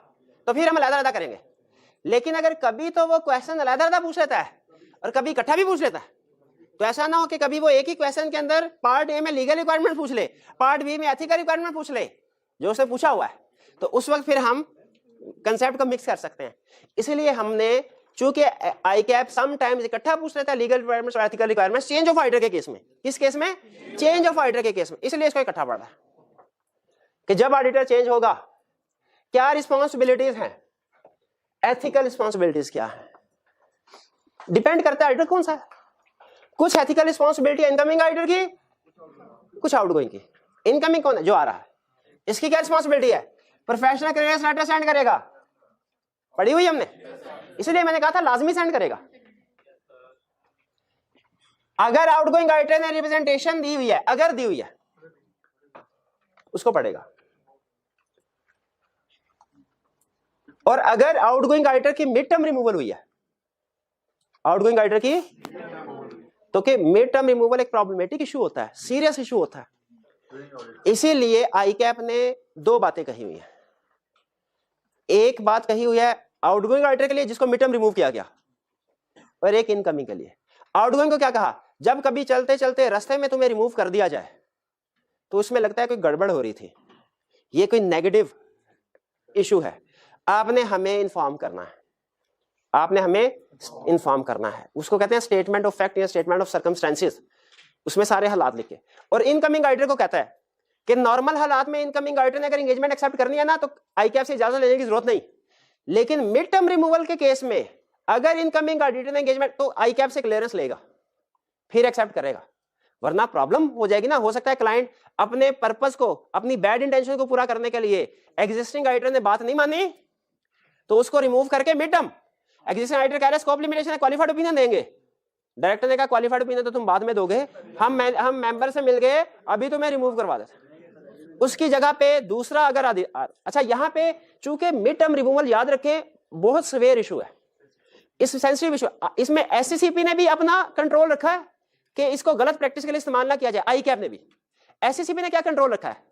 तो फिर हम अलहदा करेंगे। लेकिन अगर कभी तो वो क्वेश्चन अलहदा पूछ लेता है और कभी इकट्ठा भी पूछ लेता है, तो ऐसा ना हो कि कभी वो एक ही क्वेश्चन के अंदर पार्ट ए में लीगल रिक्वायरमेंट पूछ ले, पार्ट बी में एथिकल रिक्वायरमेंट पूछ ले जो उसने पूछा हुआ है, तो उस वक्त फिर हम कंसेप्ट को मिक्स कर सकते हैं। इसीलिए हमने, चूंकि आई कैप समटाइम्स इकट्ठा पूछ लेता है लीगल रिक्वायरमेंट्स और ethical requirements change of order के केस में। किस केस में? चेंज ऑफ ऑर्डर के केस में। इसलिए इसको इकट्ठा पढ़ा है कि जब ऑडिटर चेंज होगा क्या रिस्पॉन्सिबिलिटीज हैं, एथिकल रिस्पॉन्सिबिलिटीज क्या है, डिपेंड करता है ऑडिटर कौन सा है। कुछ एथिकल रिस्पॉन्सिबिलिटी इनकमिंग ऑडिटर की, कुछ आउटगोइंग की। इनकमिंग कौन है? जो आ रहा है, इसकी क्या रिस्पॉन्सिबिलिटी है? प्रोफेशनल क्लियरेंस लेटर सेंड करेगा, पढ़ी हुई हमने, इसलिए मैंने कहा था लाजमी सेंड करेगा। अगर आउटगोइंग ऑडिटर ने रिप्रेजेंटेशन दी हुई है, अगर दी हुई है, उसको पढ़ेगा। और अगर आउटगोइंग ऑडिटर की मिड टर्म रिमूवल हुई है, आउटगोइंग ऑडिटर की, तो कि मिड टर्म रिमूवल एक प्रॉब्लमेटिक इशू होता है, सीरियस इशू होता है। इसीलिए आई कैप ने दो बातें कही हुई है। एक बात कही हुई है आउटगोइंग ऑडिटर के लिए जिसको मिड टर्म रिमूव किया गया, और एक इनकमिंग के लिए। आउटगोइंग को क्या कहा? जब कभी चलते चलते रास्ते में तुम्हें रिमूव कर दिया जाए तो उसमें लगता है कोई गड़बड़ हो रही थी, ये कोई नेगेटिव इशू है, आपने हमें इन्फॉर्म करना है, आपने हमें इन्फॉर्म करना है। उसको कहते हैं स्टेटमेंट ऑफ फैक्ट या स्टेटमेंट ऑफ सर्कमस्टेंसेस, उसमें सारे हालात लिखे। और इनकमिंग ऑडिटर को कहता है कि नॉर्मल हालात में इनकमिंग ऑडिटर ने अगर एंगेजमेंट एक्सेप्ट करनी है ना तो आई कैप से इजाजत लेने की जरूरत नहीं, लेकिन मिड टर्म रिमूवल के केस में अगर इनकमिंग ऑडिटर ने एंगेजमेंट, तो आई कैप से क्लियरेंस लेगा, फिर एक्सेप्ट करेगा, वरना प्रॉब्लम हो जाएगी ना। हो सकता है क्लाइंट अपने पर्पस को, अपनी बैड इंटेंशन को पूरा करने के लिए एग्जिस्टिंग ऑडिटर ने बात नहीं मानी तो उसको रिमूव करके मिड टर्म एग्जिस्टिंग ऑडिटर कह रहे स्कोप लिमिटेशन है, क्वालिफाइड ओपिनियन देंगे। डायरेक्टर ने कहा क्वालिफाइड ओपिनियन तो तुम बाद में दोगे, हम मेंबर से मिल गए, अभी तुम्हें रिमूव करवा देते, उसकी जगह पे दूसरा अगर अच्छा यहाँ पे चूंकि मिड टर्म रिमूवल याद रखें बहुत सीवियर इशू है, इस सेंसिटिव इशू, इसमें एससीसीपी ने भी अपना कंट्रोल रखा है कि इसको गलत प्रैक्टिस के लिए इस्तेमाल ना किया जाए। आई कैप ने भी, एससीसीपी ने क्या कंट्रोल रखा है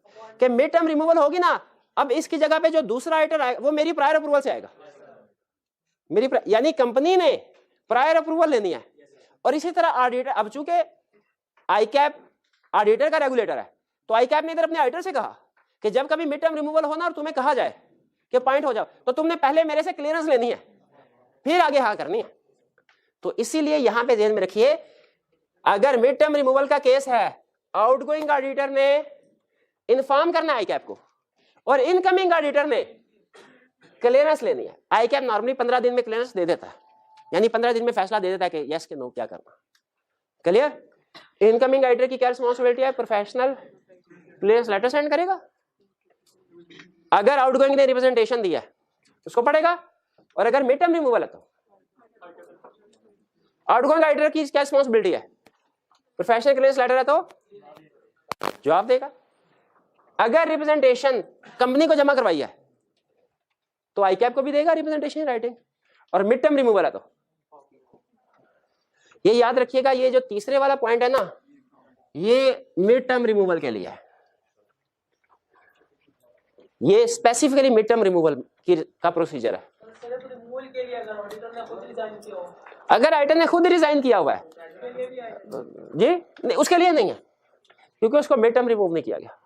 कि मिड टर्म रिमूवल होगी ना, अब इसकी जगह पे जो दूसरा ऑडिटर आएगा वो मेरी प्रायर अप्रूवल से आएगा, यानी कंपनी ने प्रायर अप्रूवल लेनी है। और इसी तरह ऑडिटर, अब चूंकि आई कैप ऑडिटर का रेगुलेटर है, तो आई कैप ने इधर अपने ऑडिटर से कहा कि जब कभी मिड टर्म रिमूवल होना और तुम्हें कहा जाए कि पॉइंट हो जाओ, तो तुमने पहले मेरे से क्लियरेंस लेनी है, फिर आगे हाँ करनी है। तो इसीलिए यहां पे ध्यान में रखिए, अगर मिड टर्म रिमूवल का केस है, आउटगोइंग ऑडिटर ने इन्फॉर्म करना है आई कैप को और इनकमिंग ऑडिटर ने क्लियरेंस लेनी है। आई कैप नॉर्मली 15 दिन में क्लियरेंस दे देता है, यानी 15 दिन में फैसला दे देता है कि यस के नो क्या करना। क्लियर? इनकमिंग ऑडिटर की क्या रिस्पॉन्सिबिलिटी है? प्रोफेशनल क्लियरेंस लेटर सेंड करेगा, अगर आउटगोइंग ने रिप्रेजेंटेशन दिया है उसको पढ़ेगा, और अगर मिड टर्म रिमूवल है तो आउटगोइंग ऑडिटर की क्या रिस्पॉन्सिबिलिटी है? प्रोफेशनल क्लियरेंस लेटर है तो जवाब देगा। अगर रिप्रेजेंटेशन कंपनी को जमा करवाई है तो आई कैप को भी देगा रिप्रेजेंटेशन राइटिंग, और मिड टर्म रिमूवल है तो ये याद रखिएगा, ये जो तीसरे वाला पॉइंट है ना, ये मिड टर्म रिमूवल के लिए है, ये स्पेसिफिकली मिड टर्म रिमूवल का प्रोसीजर है। अगर ऑडिटर ने खुद रिजाइन किया हुआ है जी, नहीं उसके लिए नहीं है, क्योंकि उसको मिड टर्म रिमूव नहीं किया गया।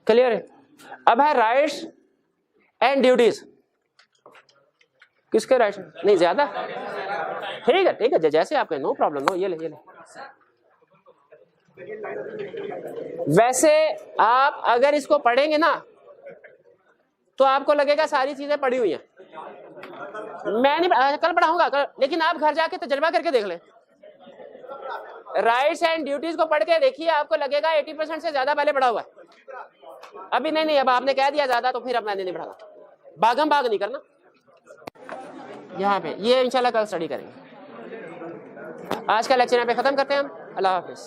क्लियर है? अब है राइट्स एंड ड्यूटीज, किसके राइट्स? नहीं ज्यादा, ठीक है जैसे आपके, नो प्रॉब्लम, नो, ये ले। वैसे आप अगर इसको पढ़ेंगे ना तो आपको लगेगा सारी चीजें पढ़ी हुई हैं, मैं नहीं कल पढ़ाऊंगा कल, लेकिन आप घर जाके तजर्बा करके देख लें। राइट्स एंड ड्यूटीज को पढ़ के देखिए, आपको लगेगा 80% से ज्यादा पहले पढ़ा हुआ है। अभी नहीं, अब आपने कह दिया ज्यादा तो फिर अब मैंने नहीं पढ़ा। भागम भाग नहीं करना यहाँ पे, ये इंशाल्लाह कल स्टडी करेंगे। आज का लेक्चर यहाँ पे खत्म करते हैं हम। अल्लाह हाफिज।